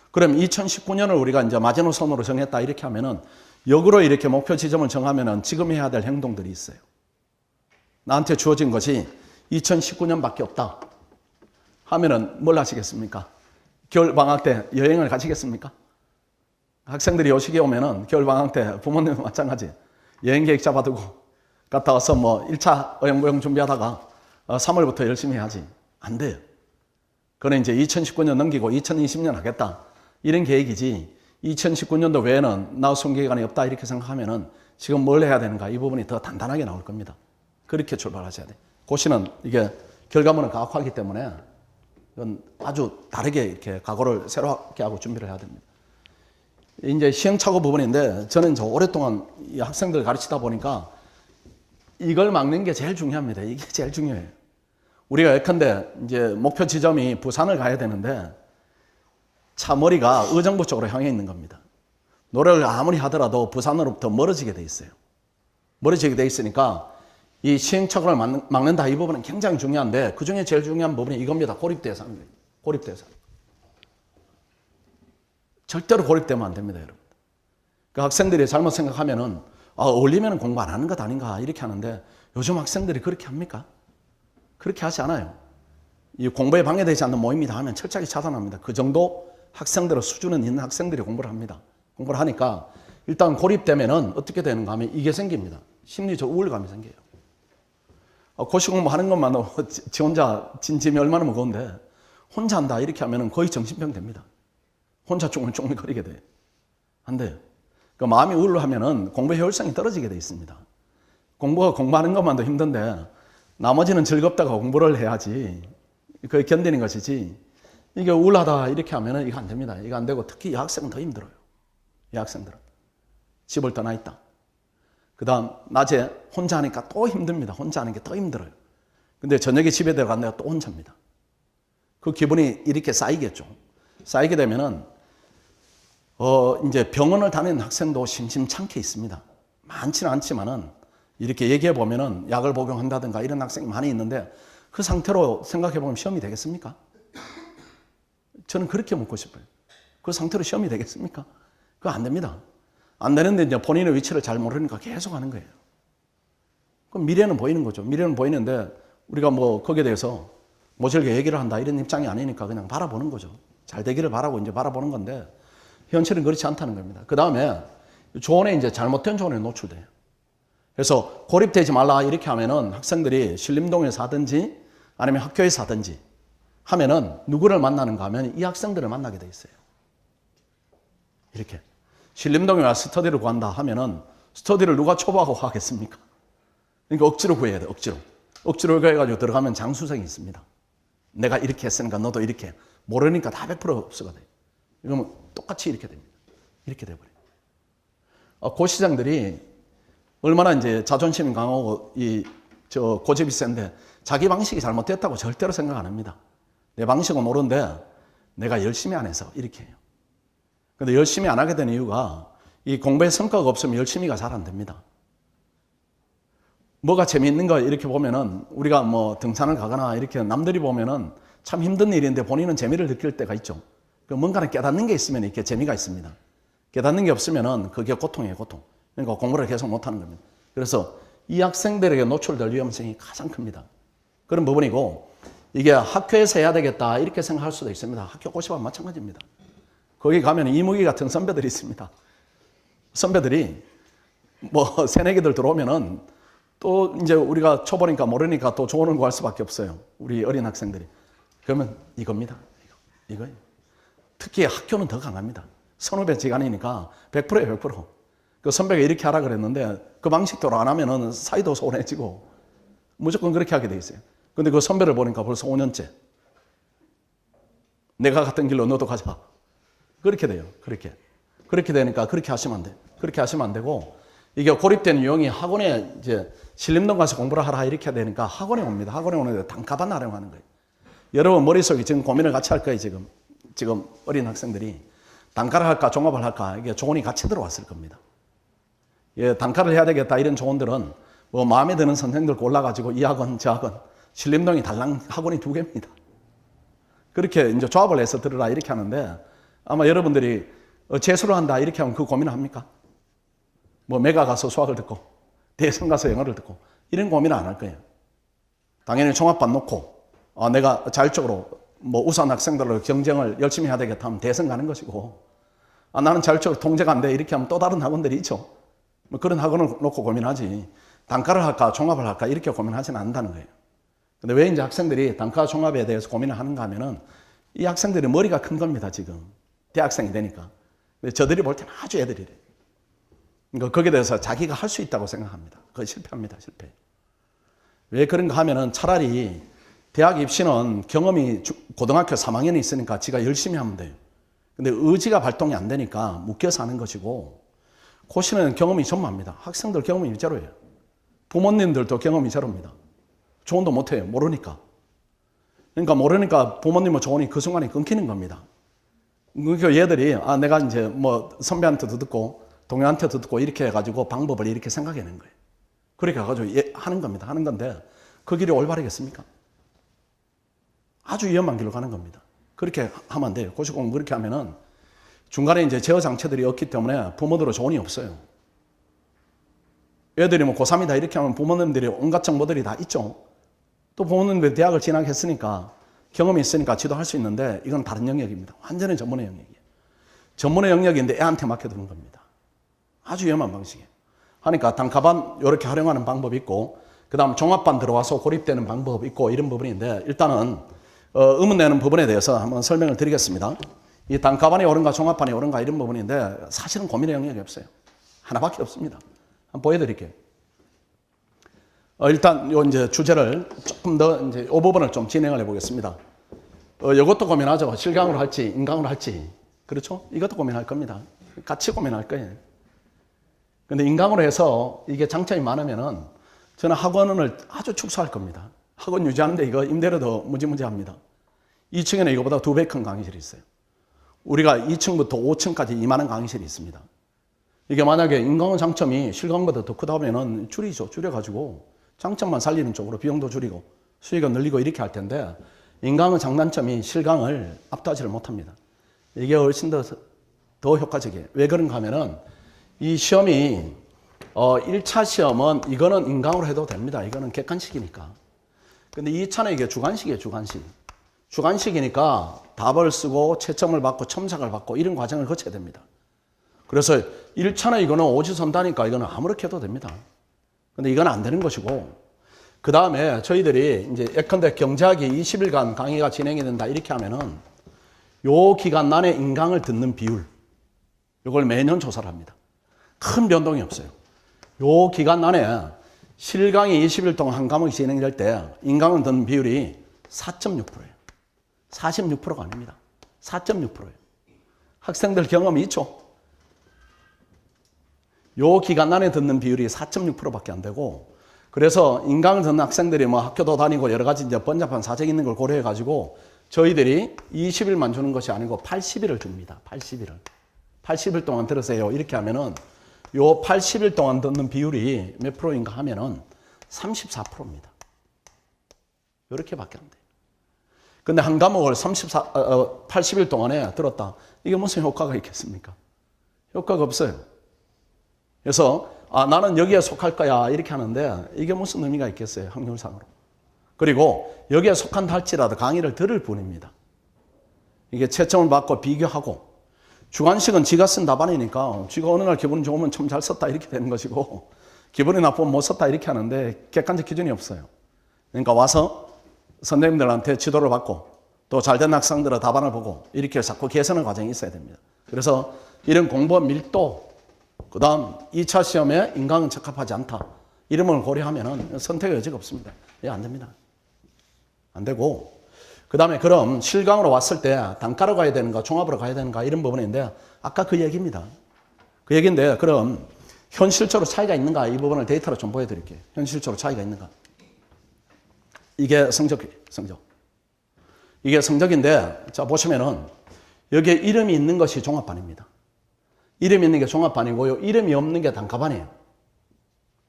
A: 그럼 2019년을 우리가 이제 마지노선으로 정했다 이렇게 하면은 역으로 이렇게 목표 지점을 정하면은 지금 해야 될 행동들이 있어요. 나한테 주어진 것이 2019년밖에 없다 하면은 뭘 하시겠습니까? 겨울 방학 때 여행을 가시겠습니까? 학생들이 요 시기에 오면은 겨울 방학 때 부모님도 마찬가지 여행 계획 잡아두고 갔다 와서 뭐 1차 어영부영 준비하다가 3월부터 열심히 해야지. 안 돼요. 그건 이제 2019년 넘기고 2020년 하겠다. 이런 계획이지 2019년도 외에는 나 수험기간이 없다 이렇게 생각하면은 지금 뭘 해야 되는가 이 부분이 더 단단하게 나올 겁니다. 그렇게 출발하셔야 돼요. 고시는 이게 결과물은 가혹하기 때문에 이건 아주 다르게 이렇게 각오를 새롭게 하고 준비를 해야 됩니다. 이제 시행착오 부분인데 저는 오랫동안 이 학생들 가르치다 보니까 이걸 막는 게 제일 중요합니다. 이게 제일 중요해요. 우리가 예컨대 이제 목표 지점이 부산을 가야 되는데 차 머리가 의정부 쪽으로 향해 있는 겁니다. 노력을 아무리 하더라도 부산으로부터 멀어지게 돼 있어요. 멀어지게 돼 있으니까 이 시행착오를 막는다 이 부분은 굉장히 중요한데 그 중에 제일 중요한 부분이 이겁니다. 고립돼서 하는 거예요. 고립돼서. 절대로 고립되면 안 됩니다, 여러분. 그 학생들이 잘못 생각하면은 어울리면 공부 안 하는 것 아닌가 이렇게 하는데 요즘 학생들이 그렇게 합니까? 그렇게 하지 않아요. 이 공부에 방해되지 않는 모임이다 하면 철저하게 차단합니다. 그 정도 학생들의 수준은 있는 학생들이 공부를 합니다. 공부를 하니까 일단 고립되면은 어떻게 되는가 하면 이게 생깁니다. 심리적 우울감이 생겨요. 고시 공부하는 것만으로 지 혼자 진짐이 얼마나 무거운데 혼자 한다 이렇게 하면은 거의 정신병 됩니다. 혼자 쫑글쫑글거리게 돼요. 안 돼요. 그 마음이 우울하면은 공부 효율성이 떨어지게 돼 있습니다. 공부하는 것만도 힘든데 나머지는 즐겁다고 공부를 해야지. 그게 견디는 것이지. 이게 우울하다 이렇게 하면은 이거 안 됩니다. 이거 안 되고 특히 여학생은 더 힘들어요. 여학생들은. 집을 떠나 있다. 그 다음 낮에 혼자 하니까 또 힘듭니다. 혼자 하는 게 더 힘들어요. 근데 저녁에 집에 들어간다가 또 혼자입니다. 그 기분이 이렇게 쌓이겠죠. 쌓이게 되면은 이제 병원을 다니는 학생도 심심찮게 있습니다. 많지는 않지만은 이렇게 얘기해 보면은 약을 복용한다든가 이런 학생이 많이 있는데 그 상태로 생각해 보면 시험이 되겠습니까? 저는 그렇게 묻고 싶어요. 그 상태로 시험이 되겠습니까? 그거 안 됩니다. 안 되는데 이제 본인의 위치를 잘 모르니까 계속 하는 거예요. 그럼 미래는 보이는 거죠. 미래는 보이는데 우리가 뭐 거기에 대해서 모질게 얘기를 한다 이런 입장이 아니니까 그냥 바라보는 거죠. 잘 되기를 바라고 이제 바라보는 건데 현실은 그렇지 않다는 겁니다. 그 다음에 조언에 이제 잘못된 조언에 노출돼요. 그래서 고립되지 말라 이렇게 하면은 학생들이 신림동에서 하든지 아니면 학교에서 하든지 하면은 누구를 만나는가 하면 이 학생들을 만나게 돼 있어요. 이렇게. 신림동에 와서 스터디를 구한다 하면은 스터디를 누가 초보하고 하겠습니까? 그러니까 억지로 구해야 돼, 억지로. 억지로 구해가지고 들어가면 장수생이 있습니다. 내가 이렇게 했으니까 너도 이렇게. 모르니까 다 100% 흡수가 돼요. 이러면 똑같이 이렇게 됩니다. 이렇게 돼버려요. 고시생들이 얼마나 이제 자존심이 강하고 고집이 센데 자기 방식이 잘못됐다고 절대로 생각 안 합니다. 내 방식은 옳은데 내가 열심히 안 해서 이렇게 해요. 근데 열심히 안 하게 된 이유가 이 공부에 성과가 없으면 열심히가 잘 안 됩니다. 뭐가 재미있는 거 이렇게 보면은 우리가 뭐 등산을 가거나 이렇게 남들이 보면은 참 힘든 일인데 본인은 재미를 느낄 때가 있죠. 뭔가는 깨닫는 게 있으면 이렇게 재미가 있습니다. 깨닫는 게 없으면은 그게 고통이에요, 고통. 그러니까 공부를 계속 못 하는 겁니다. 그래서 이 학생들에게 노출될 위험성이 가장 큽니다. 그런 부분이고 이게 학교에서 해야 되겠다 이렇게 생각할 수도 있습니다. 학교 고시반 마찬가지입니다. 거기 가면 이무기 같은 선배들이 있습니다. 선배들이 뭐 새내기들 들어오면은 또 이제 우리가 초보니까 모르니까 또 조언을 구할 수밖에 없어요. 우리 어린 학생들이. 그러면 이겁니다. 이거예요. 특히 학교는 더 강합니다. 선후배지간이니까 100%예요, 100%. 그 선배가 이렇게 하라 그랬는데 그 방식대로 안 하면은 사이도 소원해지고 무조건 그렇게 하게 돼 있어요. 근데 그 선배를 보니까 벌써 5년째. 내가 갔던 길로 너도 가자. 그렇게 돼요. 그렇게. 그렇게 되니까 그렇게 하시면 안 돼. 그렇게 하시면 안 되고 이게 고립된 유형이 학원에 이제 신림동 가서 공부를 하라 이렇게 해야 되니까 학원에 옵니다. 학원에 오는데 단가반 활용하는 거예요. 여러분 머릿속에 지금 고민을 같이 할 거예요. 지금 어린 학생들이 단가를 할까 종합을 할까 이게 조언이 같이 들어왔을 겁니다. 예, 단가를 해야 되겠다 이런 조언들은 뭐 마음에 드는 선생들 골라가지고 이 학원 저 학원 신림동이 달랑 학원이 2개입니다. 그렇게 이제 조합을 해서 들으라 이렇게 하는데 아마 여러분들이 재수를 한다 이렇게 하면 그 고민을 합니까? 뭐 메가 가서 수학을 듣고 대성 가서 영어를 듣고 이런 고민을 안 할 거예요. 당연히 종합반 놓고 내가 자율적으로 뭐 우수한 학생들로 경쟁을 열심히 해야 되겠다 하면 대성 가는 것이고 나는 자율적으로 통제가 안 돼 이렇게 하면 또 다른 학원들이 있죠. 뭐 그런 학원을 놓고 고민하지 단가를 할까 종합을 할까 이렇게 고민하지는 않는다는 거예요. 근데 왜 이제 학생들이 단가 종합에 대해서 고민을 하는가 하면은 이 학생들이 머리가 큰 겁니다, 지금. 대학생이 되니까. 근데 저들이 볼 때는 아주 애들이래. 그러니까 거기에 대해서 자기가 할 수 있다고 생각합니다. 그거 실패합니다, 실패. 왜 그런가 하면은 차라리 대학 입시는 경험이 고등학교 3학년이 있으니까 지가 열심히 하면 돼요. 근데 의지가 발동이 안 되니까 묶여서 하는 것이고 고시는 경험이 전무합니다. 학생들 경험이 제로예요. 부모님들도 경험이 제로입니다. 조언도 못해요. 모르니까. 그러니까 모르니까 부모님의 조언이 그 순간에 끊기는 겁니다. 그러니까 얘들이 내가 이제 뭐 선배한테도 듣고 동료한테도 듣고 이렇게 해가지고 방법을 이렇게 생각해낸 거예요. 그렇게 해가지고 하는 겁니다. 하는 건데 그 길이 올바르겠습니까? 아주 위험한 길로 가는 겁니다. 그렇게 하면 안 돼요. 고시 공부 그렇게 하면은 중간에 이제 제어 장치들이 없기 때문에 부모들의 조언이 없어요. 애들이 뭐 고3이다 이렇게 하면 부모님들이 온갖 정보들이 다 있죠. 또 부모님들이 대학을 진학했으니까 경험이 있으니까 지도할 수 있는데 이건 다른 영역입니다. 완전히 전문의 영역이에요. 전문의 영역인데 애한테 맡겨두는 겁니다. 아주 위험한 방식이에요. 하니까 단가반 이렇게 활용하는 방법이 있고 그 다음 종합반 들어와서 고립되는 방법이 있고 이런 부분인데 일단은 의문 내는 부분에 대해서 한번 설명을 드리겠습니다. 이 단가반이 옳은가 종합반이 옳은가 이런 부분인데 사실은 고민의 영역이 없어요. 하나밖에 없습니다. 한번 보여드릴게요. 일단 요 이제 주제를 조금 더 이제 이 부분을 좀 진행을 해보겠습니다. 이것도 고민하죠. 실강으로 할지 인강으로 할지. 그렇죠? 이것도 고민할 겁니다. 같이 고민할 거예요. 근데 인강으로 해서 이게 장점이 많으면은 저는 학원을 아주 축소할 겁니다. 학원 유지하는데 이거 임대료도 무지무지합니다. 2층에는 이거보다 2배 큰 강의실이 있어요. 우리가 2층부터 5층까지 이만한 강의실이 있습니다. 이게 만약에 인강의 장점이 실강보다 더 크다 하면은 줄여가지고 장점만 살리는 쪽으로 비용도 줄이고 수익을 늘리고 이렇게 할 텐데 인강의 장단점이 실강을 압도하지를 못합니다. 이게 훨씬 더 효과적이에요. 왜 그런가 하면은 이 시험이 1차 시험은 이거는 인강으로 해도 됩니다. 이거는 객관식이니까. 근데 2차는 이게 주관식이에요. 주관식. 주관식이니까 답을 쓰고 채점을 받고 첨삭을 받고 이런 과정을 거쳐야 됩니다. 그래서 1차는 이거는 오지선다니까 이거는 아무렇게 해도 됩니다. 근데 이건 안 되는 것이고, 그 다음에 저희들이 이제 예컨대 경제학이 20일간 강의가 진행이 된다 이렇게 하면은 요 기간 안에 인강을 듣는 비율, 이걸 매년 조사를 합니다. 큰 변동이 없어요. 요 기간 안에 실강이 20일 동안 한 과목이 진행될 때 인강을 듣는 비율이 4.6%예요. 46%가 아닙니다. 4.6%예요. 학생들 경험이 있죠? 요 기간 안에 듣는 비율이 4.6%밖에 안 되고, 그래서 인강을 듣는 학생들이 뭐 학교도 다니고 여러 가지 이제 번잡한 사정이 있는 걸 고려해 가지고 저희들이 20일만 주는 것이 아니고 80일을 줍니다. 80일을. 80일 동안 들으세요. 이렇게 하면은 요 80일 동안 듣는 비율이 몇 프로인가 하면은 34%입니다. 요렇게밖에 안 돼요. 근데 한 과목을 80일 동안에 들었다. 이게 무슨 효과가 있겠습니까? 효과가 없어요. 그래서 나는 여기에 속할 거야 이렇게 하는데 이게 무슨 의미가 있겠어요, 확률상으로. 그리고 여기에 속한다 할지라도 강의를 들을 뿐입니다. 이게 채점을 받고 비교하고, 주관식은 지가 쓴 답안이니까 지가 어느 날 기분이 좋으면 참 잘 썼다 이렇게 되는 것이고, 기분이 나쁘면 못 썼다 이렇게 하는데 객관적 기준이 없어요. 그러니까 와서 선생님들한테 지도를 받고 또 잘된 학생들의 답안을 보고 이렇게 자꾸 개선의 과정이 있어야 됩니다. 그래서 이런 공부의 밀도, 그 다음 2차 시험에 인강은 적합하지 않다, 이런 걸 고려하면 선택의 여지가 없습니다. 예, 안 됩니다. 안 되고, 그 다음에 그럼 실강으로 왔을 때 단가로 가야 되는가 종합으로 가야 되는가 이런 부분인데 아까 그 얘기입니다. 그 얘기인데, 그럼 현실적으로 차이가 있는가 이 부분을 데이터로 좀 보여드릴게요. 현실적으로 차이가 있는가. 이게 성적. 이게 성적인데, 자 보시면은 여기에 이름이 있는 것이 종합반입니다. 이름이 있는 게 종합반이고요. 이름이 없는 게 단가반이에요.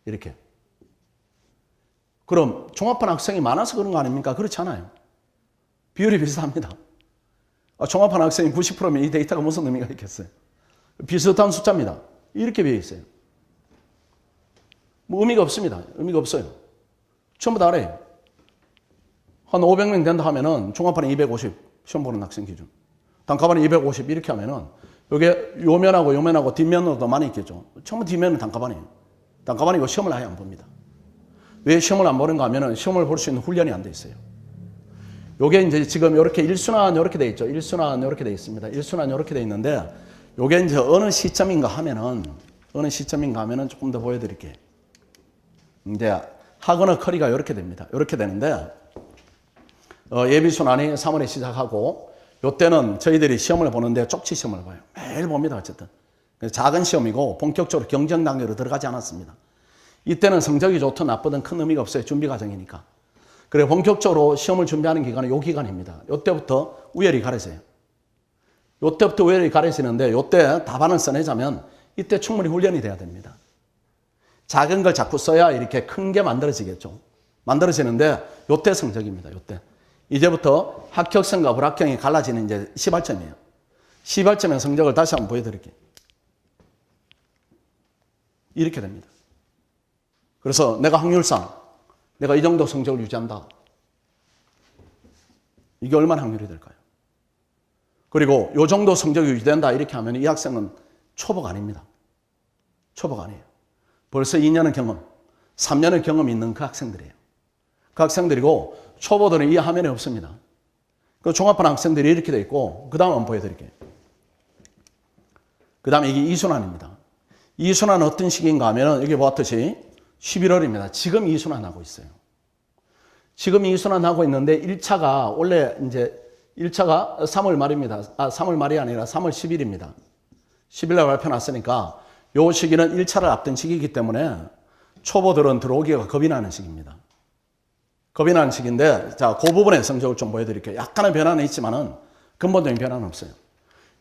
A: 이렇게. 그럼 종합반 학생이 많아서 그런 거 아닙니까? 그렇지 않아요. 비율이 비슷합니다. 종합반 학생이 90%면 이 데이터가 무슨 의미가 있겠어요? 비슷한 숫자입니다. 이렇게 비어 있어요. 뭐 의미가 없습니다. 의미가 없어요. 전부 다 알아요. 한 500명 된다 하면은 종합반이 250, 시험 보는 학생 기준. 단가반이 250 이렇게 하면은 요게 요면하고 요면하고 뒷면으로 더 많이 있겠죠. 처음 뒷면은 단가반이에요. 단가반이고 시험을 아예 안 봅니다. 왜 시험을 안 보는가 하면은 시험을 볼 수 있는 훈련이 안 돼 있어요. 요게 이제 지금 이렇게 1순환 이렇게 돼 있죠. 1순환 이렇게 돼 있습니다. 1순환 이렇게 돼 있는데 요게 이제 어느 시점인가 하면은 조금 더 보여드릴게요. 이제 학원의 커리가 이렇게 됩니다. 이렇게 되는데 예비순환이 3월에 시작하고, 요때는 저희들이 시험을 보는데 쪽지 시험을 봐요. 매일 봅니다. 어쨌든 작은 시험이고 본격적으로 경쟁 단계로 들어가지 않았습니다. 이때는 성적이 좋든 나쁘든 큰 의미가 없어요. 준비 과정이니까. 그래 본격적으로 시험을 준비하는 기간은 요 기간입니다. 요때부터 우열이 가려져요. 요때부터 우열이 가려지는데 요때 답안을 써내자면 이때 충분히 훈련이 돼야 됩니다. 작은 걸 자꾸 써야 이렇게 큰 게 만들어지겠죠. 만들어지는데 요때 성적입니다. 요때. 이제부터 합격성과 불합격이 갈라지는 이제 시발점이에요. 시발점의 성적을 다시 한번 보여드릴게요. 이렇게 됩니다. 그래서 내가 확률상 내가 이 정도 성적을 유지한다. 이게 얼마나 확률이 될까요? 그리고 이 정도 성적이 유지된다 이렇게 하면 이 학생은 초보가 아닙니다. 초보가 아니에요. 벌써 2년의 경험, 3년의 경험이 있는 그 학생들이에요. 그 학생들이고 초보들은 이 화면에 없습니다. 그 종합반 학생들이 이렇게 돼 있고, 그 다음 한번 보여드릴게요. 그 다음에 이게 2순환입니다. 2순환은 어떤 식인가 하면 여기 보았듯이 11월입니다. 지금 이순환하고 있어요. 지금 이순환하고 있는데 1차가 원래 이제 1차가 3월 말입니다. 3월 말이 아니라 3월 10일입니다. 10일날 발표 났으니까 요 시기는 1차를 앞둔 시기이기 때문에 초보들은 들어오기가 겁이 나는 시기입니다. 겁이 나는 시기인데, 자, 그 부분의 성적을 좀 보여드릴게요. 약간의 변화는 있지만은 근본적인 변화는 없어요.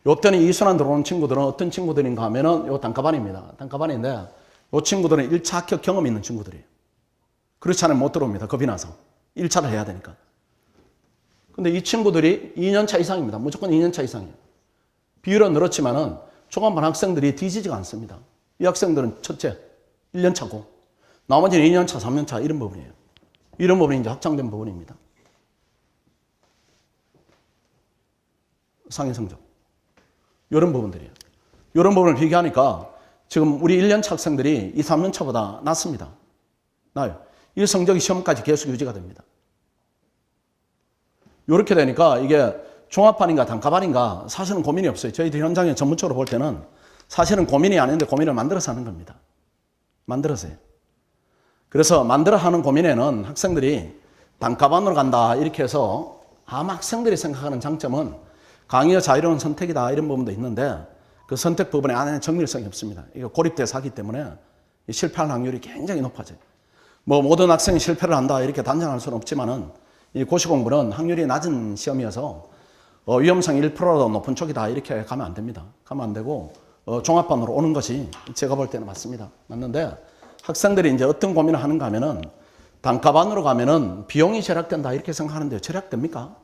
A: 요때는 이순환 들어오는 친구들은 어떤 친구들인가 하면은 요 단과반입니다. 단과반인데, 요 친구들은 1차 합격 경험이 있는 친구들이에요. 그렇지 않으면 못 들어옵니다. 겁이 나서. 1차를 해야 되니까. 근데 이 친구들이 2년차 이상입니다. 무조건 2년차 이상이에요. 비율은 늘었지만은 초반반 학생들이 뒤지지가 않습니다. 이 학생들은 첫째, 1년차고, 나머지는 2년차, 3년차 이런 부분이에요. 이런 부분이 이제 확장된 부분입니다. 상위 성적. 이런 부분들이에요. 이런 부분을 비교하니까 지금 우리 1년차 학생들이 이 3년차보다 낮습니다. 나요. 이 성적이 시험까지 계속 유지가 됩니다. 이렇게 되니까 이게 종합반인가 단과반인가 사실은 고민이 없어요. 저희들 현장에 전문적으로 볼 때는 사실은 고민이 아닌데 고민을 만들어서 하는 겁니다. 만들어서요. 그래서 만들어 하는 고민에는 학생들이 단과반으로 간다 이렇게 해서 아마 학생들이 생각하는 장점은 강의의 자유로운 선택이다 이런 부분도 있는데 그 선택 부분에 안에는 정밀성이 없습니다. 이거 고립돼서 하기 때문에 실패할 확률이 굉장히 높아져요. 뭐 모든 학생이 실패를 한다 이렇게 단정할 수는 없지만은 이 고시공부는 확률이 낮은 시험이어서 위험성이 1%라도 높은 쪽이다 이렇게 가면 안 됩니다. 가면 안 되고 종합반으로 오는 것이 제가 볼 때는 맞습니다. 맞는데 학생들이 이제 어떤 고민을 하는가 하면은 단과반으로 가면은 비용이 절약된다 이렇게 생각하는데 절약됩니까?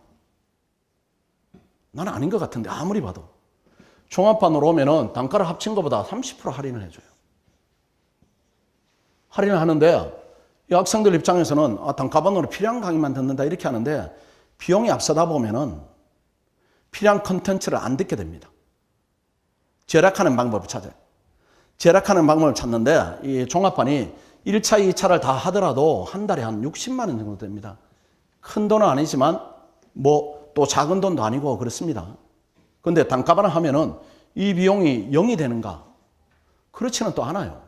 A: 나는 아닌 것 같은데 아무리 봐도 종합반으로 오면은 단과를 합친 것보다 30% 할인을 해줘요. 할인을 하는데 이 학생들 입장에서는 단과반으로 필요한 강의만 듣는다 이렇게 하는데 비용이 앞서다 보면은 필요한 컨텐츠를 안 듣게 됩니다. 절약하는 방법을 찾아요. 절약하는 방법을 찾는데 이 종합반이 1차, 2차를 다 하더라도 한 달에 한 60만 원 정도 됩니다. 큰 돈은 아니지만 뭐 또 작은 돈도 아니고 그렇습니다. 그런데 단과반을 하면은 이 비용이 0이 되는가? 그렇지는 또 않아요.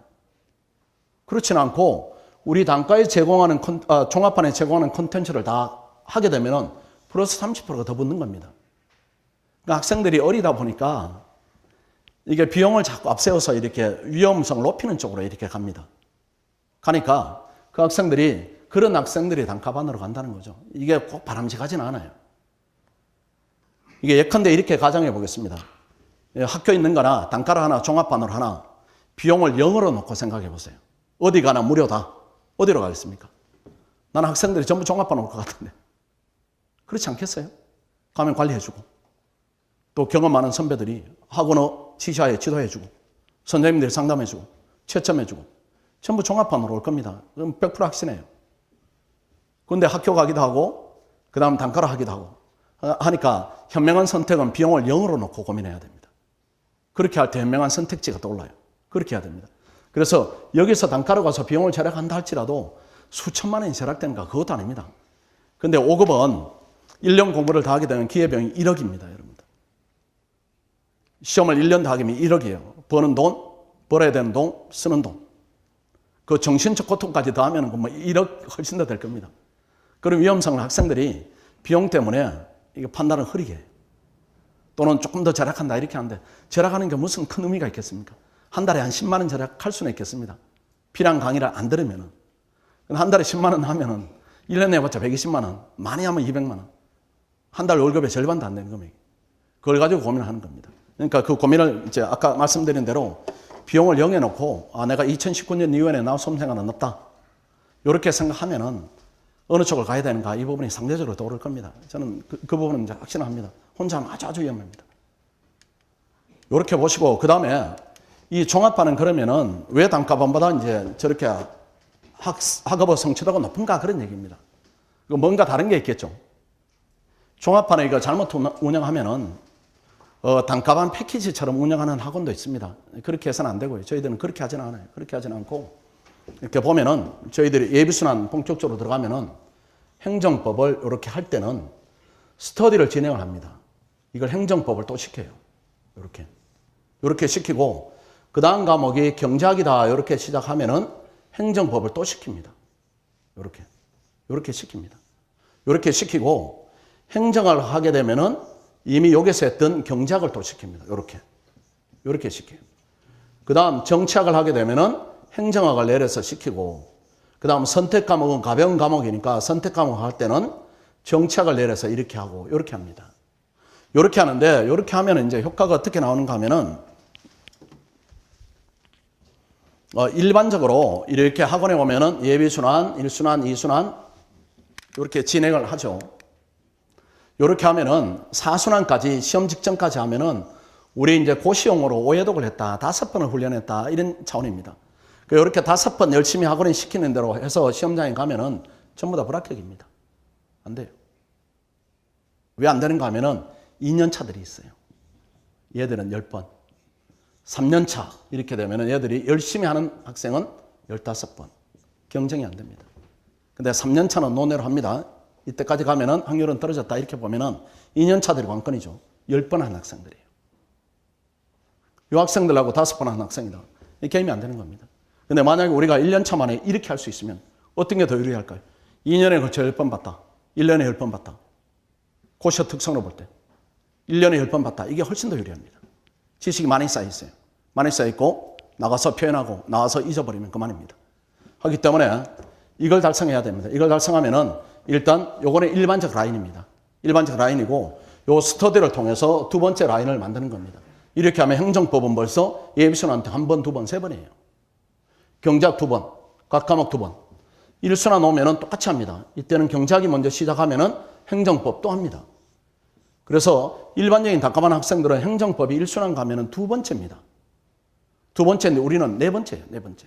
A: 그렇지는 않고 우리 단과에 제공하는 종합반에 제공하는 콘텐츠를 다 하게 되면은 플러스 30%가 더 붙는 겁니다. 그러니까 학생들이 어리다 보니까 이게 비용을 자꾸 앞세워서 이렇게 위험성을 높이는 쪽으로 이렇게 갑니다. 가니까 그 학생들이 그런 학생들이 단과반으로 간다는 거죠. 이게 꼭 바람직하지는 않아요. 이게 예컨대 이렇게 가정해 보겠습니다. 학교 있는 거나 단과를 하나 종합반으로 하나 비용을 0으로 놓고 생각해 보세요. 어디 가나 무료다. 어디로 가겠습니까? 나는 학생들이 전부 종합반 올 것 같은데. 그렇지 않겠어요? 가면 관리해주고 또 경험 많은 선배들이 학원어 지시하에 지도해주고 선생님들이 상담해주고 채점해주고 전부 종합반으로 올 겁니다. 그럼 100% 확신해요. 그런데 학교 가기도 하고 그 다음 단과를 하기도 하고 하니까 현명한 선택은 비용을 0으로 놓고 고민해야 됩니다. 그렇게 할 때 현명한 선택지가 떠올라요. 그렇게 해야 됩니다. 그래서 여기서 단과로 가서 비용을 절약한다 할지라도 수천만 원이 절약되는가 그것도 아닙니다. 근데 5급은 1년 공부를 다 하게 되면 기회비용이 1억입니다. 여러분들. 시험을 1년 다 하면 1억이에요. 버는 돈, 벌어야 되는 돈, 쓰는 돈. 그 정신적 고통까지 더하면 뭐 1억 훨씬 더 될 겁니다. 그런 위험성을 학생들이 비용 때문에 이게 판단을 흐리게 해요. 또는 조금 더 절약한다 이렇게 하는데 절약하는 게 무슨 큰 의미가 있겠습니까? 한 달에 한 10만 원 절약할 수는 있겠습니다. 필요한 강의를 안 들으면은. 한 달에 10만 원 하면은 1년에 해봤자 120만 원, 많이 하면 200만 원. 한 달 월급의 절반도 안 되는 금액. 그걸 가지고 고민을 하는 겁니다. 그러니까 그 고민을 이제 아까 말씀드린 대로 비용을 0에 놓고 내가 2019년 이후에 나온 수험생활은 없다. 이렇게 생각하면은 어느 쪽을 가야 되는가 이 부분이 상대적으로 떠오를 겁니다. 저는 그 부분은 이제 확신합니다. 혼자 하면 아주 위험합니다. 이렇게 보시고 그 다음에 이 종합반은 그러면은 왜 단과반보다 이제 저렇게 학업의 성취도가 높은가 그런 얘기입니다. 뭔가 다른 게 있겠죠. 종합반에 이거 잘못 운영하면은 단과반 패키지처럼 운영하는 학원도 있습니다. 그렇게 해서는 안 되고요. 저희들은 그렇게 하지는 않아요. 그렇게 하지는 않고 이렇게 보면은 저희들이 예비순환 본격적으로 들어가면은 행정법을 이렇게 할 때는 스터디를 진행을 합니다. 이걸 행정법을 또 시켜요. 이렇게 시키고 그 다음 과목이 경제학이다 이렇게 시작하면은 행정법을 또 시킵니다. 요렇게 시킵니다. 요렇게 시키고 행정학을 하게 되면은 이미 여기서 했던 경제학을 또 시킵니다. 요렇게 시켜요. 그 다음 정치학을 하게 되면은 행정학을 내려서 시키고, 그 다음 선택 과목은 가벼운 과목이니까 선택 과목 할 때는 정치학을 내려서 이렇게 하고, 요렇게 합니다. 요렇게 하는데, 요렇게 하면 이제 효과가 어떻게 나오는가 하면은, 일반적으로 이렇게 학원에 오면은 예비순환, 1순환, 2순환, 요렇게 진행을 하죠. 요렇게 하면은 4순환까지, 시험 직전까지 하면은 우리 이제 고시용으로 오해독을 했다, 5번을 훈련했다, 이런 차원입니다. 이렇게 5번 열심히 학원에 시키는 대로 해서 시험장에 가면은 전부 다 불합격입니다. 안 돼요. 왜 안 되는가 하면은 2년 차들이 있어요. 얘들은 10번. 3년 차 이렇게 되면은 얘들이 열심히 하는 학생은 15번. 경쟁이 안 됩니다. 근데 3년 차는 논외로 합니다. 이때까지 가면은 확률은 떨어졌다 이렇게 보면은 2년 차들이 관건이죠. 10번 한 학생들이에요. 이 학생들하고 5번 한 학생이다. 이 게임이 안 되는 겁니다. 근데 만약에 우리가 1년 차 만에 이렇게 할 수 있으면 어떤 게 더 유리할까요? 2년에 걸쳐 10번 봤다. 1년에 10번 봤다. 고시어 특성으로 볼 때 1년에 10번 봤다. 이게 훨씬 더 유리합니다. 지식이 많이 쌓여 있어요. 많이 쌓여 있고 나가서 표현하고 나와서 잊어버리면 그만입니다. 하기 때문에 이걸 달성해야 됩니다. 이걸 달성하면은 일단 요거는 일반적 라인입니다. 일반적 라인이고 요 스터디를 통해서 두 번째 라인을 만드는 겁니다. 이렇게 하면 행정법은 벌써 예비순환한테 1번, 2번, 3번이에요. 경제학 2번, 각 과목 2번. 1순환 오면은 똑같이 합니다. 이때는 경제학이 먼저 시작하면은 행정법 또 합니다. 그래서 일반적인 답답한 학생들은 행정법이 1순환 가면은 2번째입니다. 2번째인데 우리는 4번째예요. 4번째.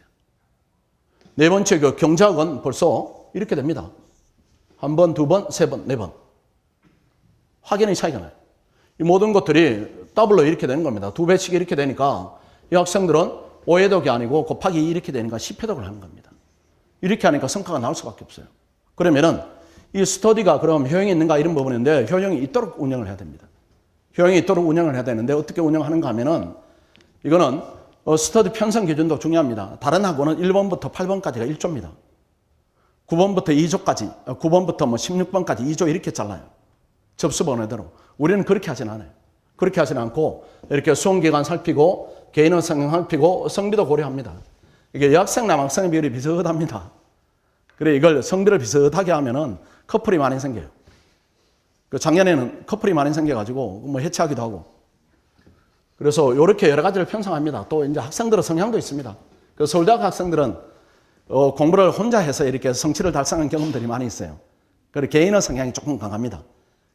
A: 4번째 그 경제학은 벌써 이렇게 됩니다. 1번, 2번, 3번, 4번. 확연히 차이가 나요. 이 모든 것들이 더블로 이렇게 되는 겁니다. 2배씩 이렇게 되니까 이 학생들은 5회독이 아니고 곱하기 2 이렇게 되니까 10회독을 하는 겁니다. 이렇게 하니까 성과가 나올 수밖에 없어요. 그러면은 이 스터디가 그럼 효용이 있는가 이런 부분인데 효용이 있도록 운영을 해야 됩니다. 효용이 있도록 운영을 해야 되는데 어떻게 운영하는가 하면은 이거는 스터디 편성 기준도 중요합니다. 다른 학원은 1번부터 8번까지가 1조입니다. 9번부터 2조까지, 9번부터 뭐 16번까지 2조 이렇게 잘라요. 접수 번호대로. 우리는 그렇게 하진 않아요. 그렇게 하진 않고 이렇게 수험기간 살피고 개인의 성향 살피고 성비도 고려합니다. 이게 여학생 남학생의 비율이 비슷합니다. 그래 이걸 성비를 비슷하게 하면은 커플이 많이 생겨요. 그 작년에는 커플이 많이 생겨가지고 뭐 해체하기도 하고. 그래서 이렇게 여러 가지를 편성합니다. 또 이제 학생들의 성향도 있습니다. 그 서울대학 학생들은 공부를 혼자 해서 이렇게 성취를 달성한 경험들이 많이 있어요. 그리고 개인의 성향이 조금 강합니다.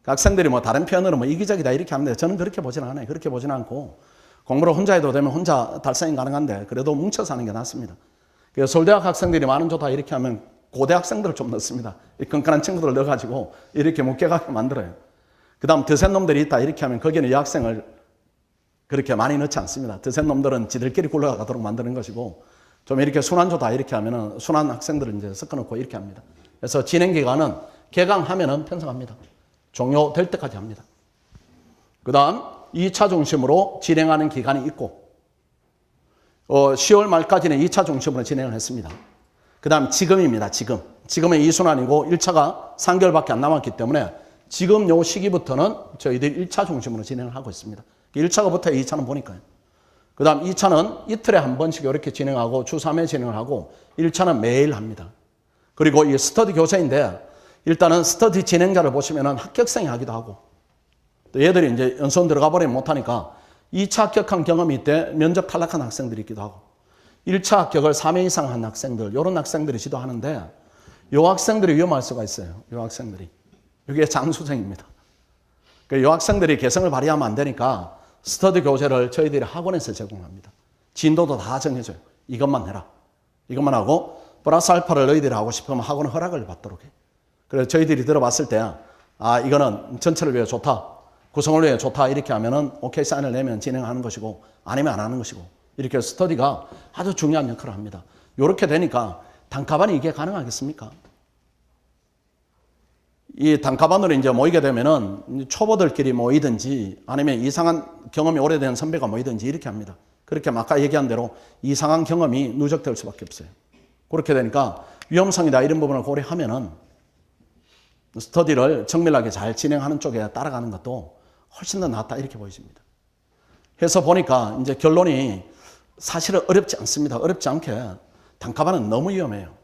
A: 그 학생들이 뭐 다른 표현으로 뭐 이기적이다 이렇게 하는데 저는 그렇게 보지는 않아요. 그렇게 보지는 않고 공부를 혼자 해도 되면 혼자 달성이 가능한데 그래도 뭉쳐서 하는 게 낫습니다. 그래서 서울대학 학생들이 많은 조다 이렇게 하면 고대 학생들을 좀 넣습니다. 이 끈끈한 친구들을 넣어가지고 이렇게 묶여가게 만들어요. 그 다음 드센 놈들이 있다 이렇게 하면 거기는 여학생을 그렇게 많이 넣지 않습니다. 드센 놈들은 지들끼리 굴러가도록 만드는 것이고 좀 이렇게 순환조다 이렇게 하면은 순환 학생들을 이제 섞어놓고 이렇게 합니다. 그래서 진행 기간은 개강하면은 편성합니다. 종료될 때까지 합니다. 그 다음 2차 중심으로 진행하는 기간이 있고 10월 말까지는 2차 중심으로 진행을 했습니다. 그 다음 지금입니다. 지금은 2순환이고 1차가 3개월밖에 안 남았기 때문에 지금 요 시기부터는 저희들이 1차 중심으로 진행을 하고 있습니다. 1차가 붙어야 2차는 보니까요. 그 다음 2차는 이틀에 한 번씩 이렇게 진행하고 주 3회 진행을 하고 1차는 매일 합니다. 그리고 이 스터디 교재인데 일단은 스터디 진행자를 보시면은 합격생이 하기도 하고 또 얘들이 이제 연수원 들어가 버리면 못하니까 2차 합격한 경험이 있대 면접 탈락한 학생들이 있기도 하고 1차 합격을 3회 이상 한 학생들 이런 학생들이 지도하는데 이 학생들이 위험할 수가 있어요. 이 학생들이. 이게 장수생입니다. 이 학생들이 개성을 발휘하면 안 되니까 스터디 교재를 저희들이 학원에서 제공합니다. 진도도 다 정해줘요. 이것만 해라. 이것만 하고 플러스 알파를 너희들이 하고 싶으면 학원 허락을 받도록 해요. 그래서 저희들이 들어봤을 때 이거는 전체를 위해 좋다. 구성을 위해 좋다. 이렇게 하면은 오케이 사인을 내면 진행하는 것이고 아니면 안 하는 것이고 이렇게 스터디가 아주 중요한 역할을 합니다. 이렇게 되니까 단가반이 이게 가능하겠습니까? 이 단가반으로 이제 모이게 되면은 초보들끼리 모이든지 아니면 이상한 경험이 오래된 선배가 모이든지 이렇게 합니다. 그렇게 아까 얘기한 대로 이상한 경험이 누적될 수밖에 없어요. 그렇게 되니까 위험성이다 이런 부분을 고려하면은 스터디를 정밀하게 잘 진행하는 쪽에 따라가는 것도 훨씬 더 낫다 이렇게 보여집니다. 해서 보니까 이제 결론이 사실은 어렵지 않습니다. 어렵지 않게 단카반은 너무 위험해요.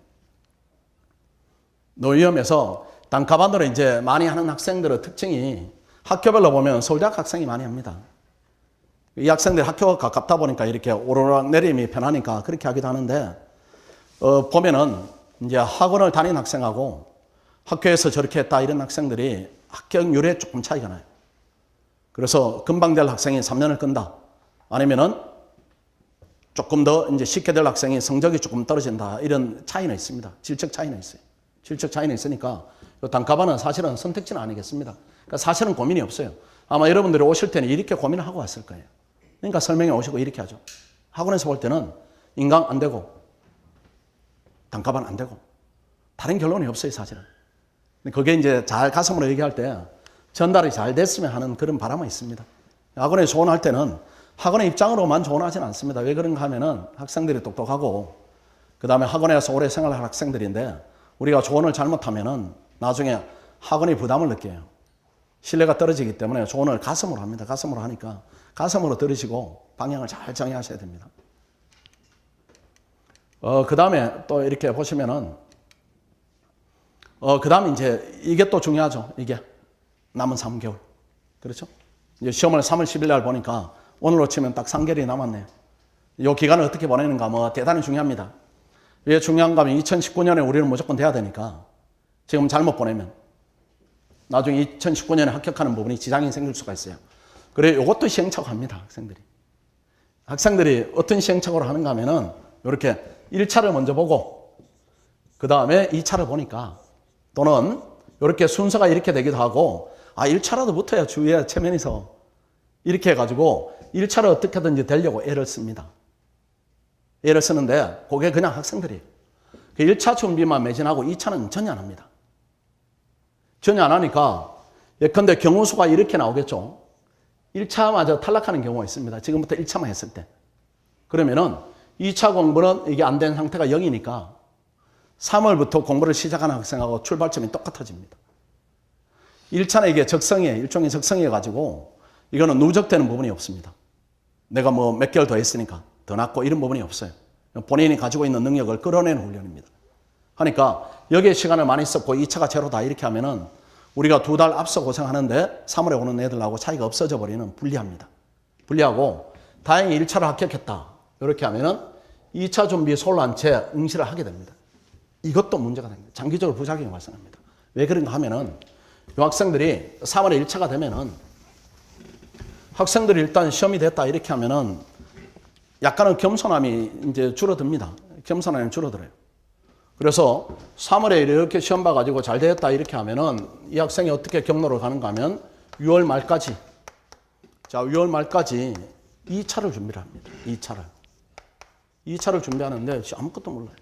A: 너무 위험해서 단카반으로 이제 많이 하는 학생들의 특징이 학교별로 보면 서울대학 학생이 많이 합니다. 이 학생들이 학교가 가깝다 보니까 이렇게 오르락 내림이 편하니까 그렇게 하기도 하는데 보면은 이제 학원을 다닌 학생하고 학교에서 저렇게 했다 이런 학생들이 합격률에 조금 차이가 나요. 그래서 금방 될 학생이 3년을 끈다. 아니면은 조금 더 이제 쉽게 될 학생이 성적이 조금 떨어진다. 이런 차이는 있습니다. 질적 차이는 있어요. 질적 차이는 있으니까 단카반은 사실은 선택지는 아니겠습니다. 그러니까 사실은 고민이 없어요. 아마 여러분들이 오실 때는 이렇게 고민을 하고 왔을 거예요. 그러니까 설명회 오시고 이렇게 하죠. 학원에서 볼 때는 인강 안 되고 단카반 안 되고 다른 결론이 없어요, 사실은. 그게 이제 잘 가슴으로 얘기할 때 전달이 잘 됐으면 하는 그런 바람은 있습니다. 학원에 조언할 때는 학원의 입장으로만 조언하지는 않습니다. 왜 그런가 하면은 학생들이 똑똑하고 그 다음에 학원에서 오래 생활할 학생들인데 우리가 조언을 잘못하면은 나중에 학원이 부담을 느껴요. 신뢰가 떨어지기 때문에 조언을 가슴으로 합니다. 가슴으로 하니까 가슴으로 들으시고 방향을 잘 정해하셔야 됩니다. 그 다음에 또 이렇게 보시면은 그 다음에 이제 이게 또 중요하죠. 이게 남은 3개월. 그렇죠? 이제 시험을 3월 10일 날 보니까 오늘로 치면 딱 3개월이 남았네요. 이 기간을 어떻게 보내는가 뭐 대단히 중요합니다. 왜 중요한가 하면 2019년에 우리는 무조건 돼야 되니까 지금 잘못 보내면 나중에 2019년에 합격하는 부분이 지장이 생길 수가 있어요. 그래 이것도 시행착오합니다. 학생들이 어떤 시행착오를 하는가 하면은 이렇게 1차를 먼저 보고 그 다음에 2차를 보니까 또는 이렇게 순서가 이렇게 되기도 하고 1차라도 붙어야 주위에 체면에서 이렇게 해가지고 1차를 어떻게든지 되려고 애를 씁니다. 애를 쓰는데 그게 그냥 학생들이 그 1차 준비만 매진하고 2차는 전혀 안 합니다. 전혀 안 하니까 예컨대 경우수가 이렇게 나오겠죠. 1차마저 탈락하는 경우가 있습니다. 지금부터 1차만 했을 때. 그러면은 2차 공부는 이게 안 된 상태가 0이니까 3월부터 공부를 시작하는 학생하고 출발점이 똑같아집니다. 1차는 이게 적성이에요. 일종의 적성이어가지고 이거는 누적되는 부분이 없습니다. 내가 뭐 몇 개월 더 했으니까 더 낫고 이런 부분이 없어요. 본인이 가지고 있는 능력을 끌어내는 훈련입니다. 하니까 여기에 시간을 많이 썼고 2차가 제로다 이렇게 하면은 우리가 2달 앞서 고생하는데 3월에 오는 애들하고 차이가 없어져 버리는 불리합니다. 불리하고 다행히 1차를 합격했다. 이렇게 하면은 2차 준비 솔로 한 채 응시를 하게 됩니다. 이것도 문제가 됩니다. 장기적으로 부작용이 발생합니다. 왜 그런가 하면은 이 학생들이 3월에 1차가 되면은 학생들이 일단 시험이 됐다 이렇게 하면은 약간은 겸손함이 이제 줄어듭니다. 겸손함이 줄어들어요. 그래서 3월에 이렇게 시험 봐가지고 잘 되었다 이렇게 하면은 이 학생이 어떻게 경로를 가는가 하면 6월 말까지 6월 말까지 2차를 준비를 합니다. 2차를 준비하는데 아무것도 몰라요.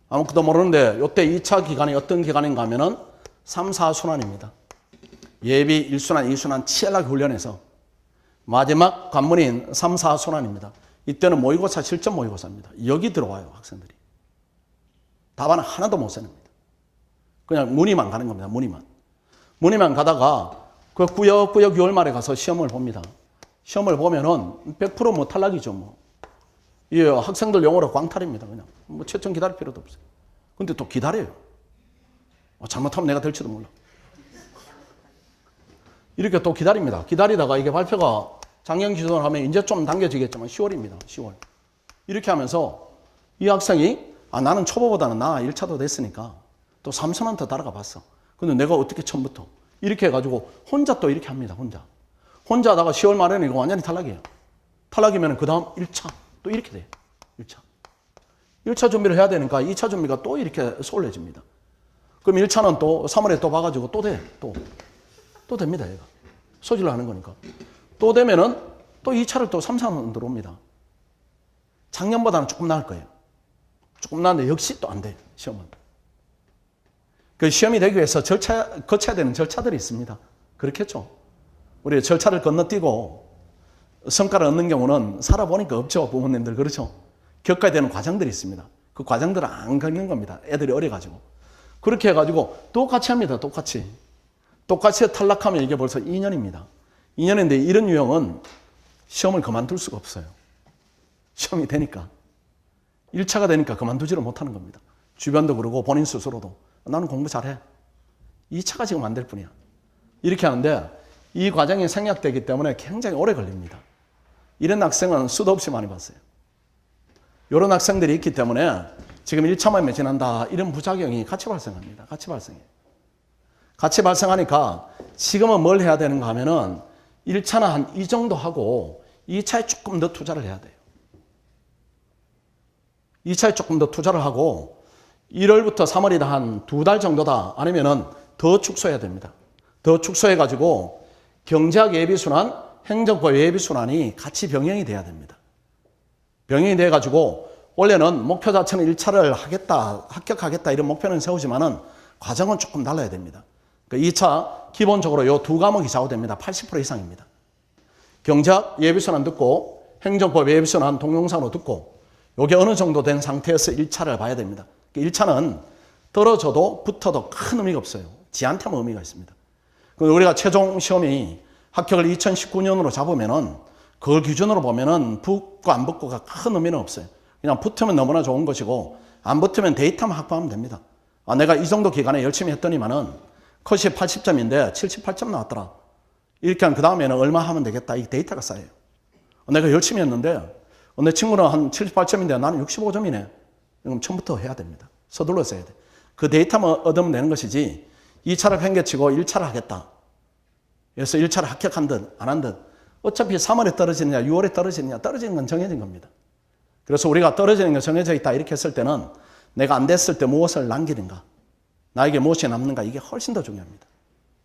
A: 아무것도 모르는데 이때 2차 기간이 어떤 기간인가 하면은 3, 4순환입니다. 예비 1순환, 2순환 치열하게 훈련해서 마지막 관문인 3, 4순환입니다. 이때는 모의고사 실전 모의고사입니다. 여기 들어와요 학생들이. 답안은 하나도 못 써냅니다. 그냥 문의만 가는 겁니다. 문의만 가다가 그 꾸역꾸역 6월 말에 가서 시험을 봅니다. 시험을 보면은 100% 탈락이죠 뭐. 이 학생들 용어로 광탈입니다. 그냥 뭐 채점 기다릴 필요도 없어요. 근데 또 기다려요. 잘못하면 내가 될지도 몰라. 이렇게 또 기다립니다. 기다리다가 이게 발표가 작년 기준으로 하면 이제 좀 당겨지겠지만 10월입니다. 10월. 이렇게 하면서 이 학생이 나는 초보보다는 1차도 됐으니까 또 3순환 더 따라가 봤어. 근데 내가 어떻게 처음부터 이렇게 해가지고 혼자 또 이렇게 합니다. 혼자 하다가 10월 말에는 이거 완전히 탈락이에요. 탈락이면 그 다음 1차 또 이렇게 돼요. 1차 준비를 해야 되니까 2차 준비가 또 이렇게 소홀해집니다. 그럼 1차는 또 3월에 또 봐가지고 또 돼. 또 됩니다. 얘가. 소질로 하는 거니까. 또 되면은 또 2차를 또 3, 4는 들어옵니다. 작년보다는 조금 나을 거예요. 조금 나은데 역시 또 안 돼요. 시험은. 그 시험이 되기 위해서 거쳐야 되는 절차들이 있습니다. 그렇겠죠. 우리 절차를 건너뛰고 성과를 얻는 경우는 살아보니까 없죠. 부모님들. 그렇죠. 겪어야 되는 과정들이 있습니다. 그 과정들을 안 겪는 겁니다. 애들이 어려가지고. 그렇게 해가지고 똑같이 합니다. 똑같이 탈락하면 이게 벌써 2년입니다. 2년인데 이런 유형은 시험을 그만둘 수가 없어요. 시험이 되니까. 1차가 되니까 그만두지를 못하는 겁니다. 주변도 그러고 본인 스스로도. 나는 공부 잘해. 2차가 지금 안 될 뿐이야. 이렇게 하는데 이 과정이 생략되기 때문에 굉장히 오래 걸립니다. 이런 학생은 수도 없이 많이 봤어요. 이런 학생들이 있기 때문에 지금 1차만 매진한다. 이런 부작용이 같이 발생합니다. 같이 발생하니까 지금은 뭘 해야 되는가 하면은 1차는 한 이 정도 하고 2차에 조금 더 투자를 해야 돼요. 2차에 조금 더 투자를 하고 1월부터 3월이다 한 2달 정도다 아니면은 더 축소해야 됩니다. 더 축소해가지고 경제학 예비순환, 행정법 예비순환이 같이 병행이 돼야 됩니다. 병행이 돼가지고 원래는 목표 자체는 1차를 하겠다, 합격하겠다 이런 목표는 세우지만은 과정은 조금 달라야 됩니다. 2차 기본적으로 이 두 과목이 좌우됩니다. 80% 이상입니다. 경제학 예비순환 듣고 행정법 예비순환 동영상으로 듣고 이게 어느 정도 된 상태에서 1차를 봐야 됩니다. 1차는 떨어져도 붙어도 큰 의미가 없어요. 지한테만 의미가 있습니다. 우리가 최종 시험이 합격을 2019년으로 잡으면은 그걸 기준으로 보면은 붙고 안 붙고가 큰 의미는 없어요. 그냥 붙으면 너무나 좋은 것이고 안 붙으면 데이터만 확보하면 됩니다. 내가 이 정도 기간에 열심히 했더니만은 컷이 80점인데 78점 나왔더라. 이렇게 한 그 다음에는 얼마 하면 되겠다. 이 데이터가 쌓여요. 내가 열심히 했는데 내 친구는 한 78점인데 나는 65점이네. 그럼 처음부터 해야 됩니다. 서둘러서 해야 돼. 그 데이터만 얻으면 되는 것이지 2차를 팽개치고 1차를 하겠다. 그래서 1차를 합격한 듯 안 한 듯 어차피 3월에 떨어지느냐 6월에 떨어지느냐 떨어지는 건 정해진 겁니다. 그래서 우리가 떨어지는 게 정해져 있다 이렇게 했을 때는 내가 안 됐을 때 무엇을 남기는가 나에게 무엇이 남는가 이게 훨씬 더 중요합니다.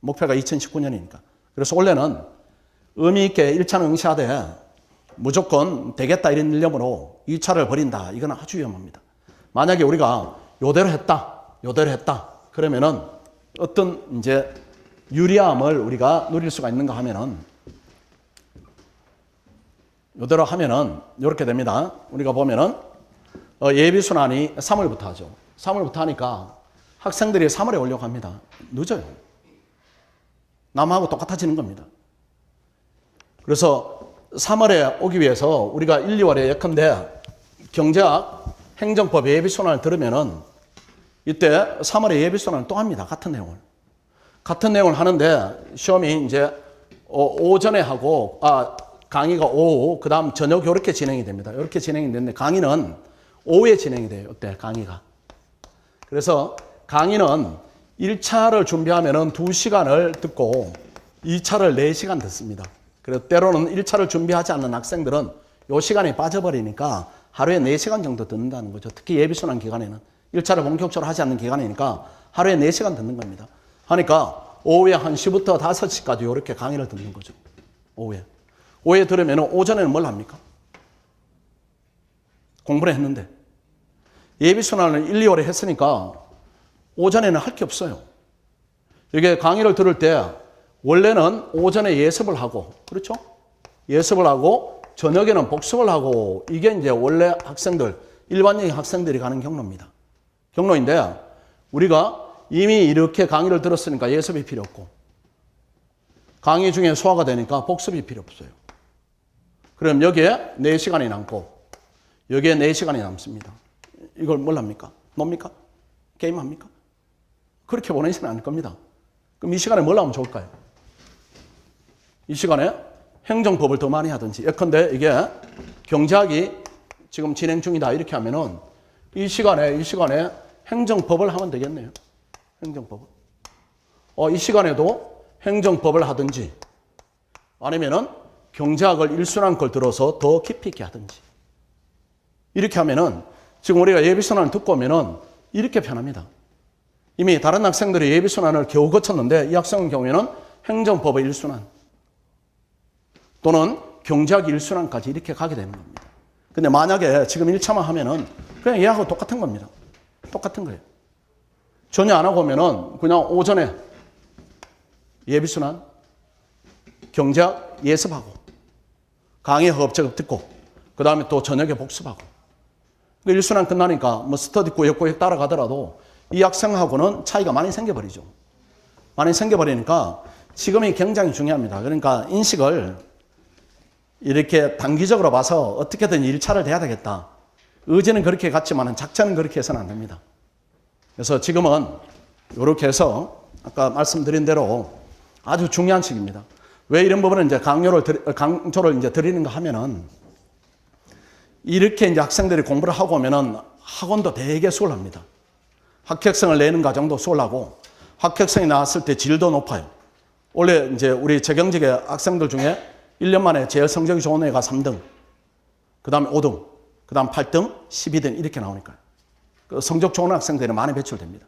A: 목표가 2019년이니까. 그래서 원래는 의미 있게 1차는 응시하되 무조건 되겠다 이런 일념으로 2차를 버린다. 이건 아주 위험합니다. 만약에 우리가 요대로 했다. 그러면은 어떤 이제 유리함을 우리가 누릴 수가 있는가 하면은 요대로 하면은 이렇게 됩니다. 우리가 보면은 예비순환이 3월부터 하죠. 3월부터 하니까 학생들이 3월에 오려고 합니다. 늦어요. 남하고 똑같아지는 겁니다. 그래서 3월에 오기 위해서 우리가 1, 2월에 예컨대 경제학, 행정법 예비순환을 들으면은 이때 3월에 예비순환을 또 합니다. 같은 내용을 하는데 시험이 이제 오전에 하고 강의가 오후, 그 다음 저녁 이렇게 진행이 됩니다. 이렇게 진행이 되는데 강의는 오후에 진행이 돼요. 이때 강의가. 그래서 강의는 1차를 준비하면은 2시간을 듣고 2차를 4시간 듣습니다. 그래서 때로는 1차를 준비하지 않는 학생들은 이 시간이 빠져버리니까 하루에 4시간 정도 듣는다는 거죠. 특히 예비순환 기간에는 1차를 본격적으로 하지 않는 기간이니까 하루에 4시간 듣는 겁니다. 하니까 오후에 1시부터 5시까지 이렇게 강의를 듣는 거죠. 오후에 들으면 오전에는 뭘 합니까? 공부를 했는데 예비순환을 1, 2월에 했으니까 오전에는 할 게 없어요. 이게 강의를 들을 때 원래는 오전에 예습을 하고 그렇죠? 예습을 하고 저녁에는 복습을 하고 이게 이제 원래 학생들 일반적인 학생들이 가는 경로입니다. 경로인데 우리가 이미 이렇게 강의를 들었으니까 예습이 필요 없고 강의 중에 소화가 되니까 복습이 필요 없어요. 그럼 여기에 4시간이 남고 여기에 4시간이 남습니다. 이걸 뭘 합니까? 놉니까? 게임합니까? 그렇게 보내지는 않을 겁니다. 그럼 이 시간에 뭘 하면 좋을까요? 이 시간에 행정법을 더 많이 하든지 예컨대 이게 경제학이 지금 진행 중이다 이렇게 하면은 이 시간에 행정법을 하면 되겠네요. 행정법을. 이 시간에도 행정법을 하든지 아니면은 경제학을 1순환 걸 들어서 더 깊이 있게 하든지 이렇게 하면은 지금 우리가 예비순환을 듣고 오면은 이렇게 편합니다. 이미 다른 학생들이 예비순환을 겨우 거쳤는데 이 학생의 경우에는 행정법의 1순환 또는 경제학 1순환까지 이렇게 가게 되는 겁니다. 근데 만약에 지금 1차만 하면은 그냥 얘하고 똑같은 겁니다. 똑같은 거예요. 전혀 안 하고 오면은 그냥 오전에 예비순환, 경제학 예습하고 강의 허겁지겁 듣고 그 다음에 또 저녁에 복습하고 그 1순환 끝나니까 뭐 스터디 꾸역꾸역 따라가더라도 이 학생하고는 차이가 많이 생겨버리죠. 많이 생겨버리니까 지금이 굉장히 중요합니다. 그러니까 인식을 이렇게 단기적으로 봐서 어떻게든 1차를 돼야 되겠다. 의지는 그렇게 같지만 작전은 그렇게 해서는 안 됩니다. 그래서 지금은 이렇게 해서 아까 말씀드린 대로 아주 중요한 시기입니다. 왜 이런 부분을 이제 강조를 이제 드리는가 하면은 이렇게 이제 학생들이 공부를 하고 오면은 학원도 되게 수월합니다. 합격성을 내는 과정도 수월하고 합격성이 나왔을 때 질도 높아요. 원래 이제 우리 재경직의 학생들 중에 1년 만에 제일 성적이 좋은 애가 3등, 그 다음에 5등, 그 다음 8등, 12등 이렇게 나오니까요. 그 성적 좋은 학생들이 많이 배출됩니다.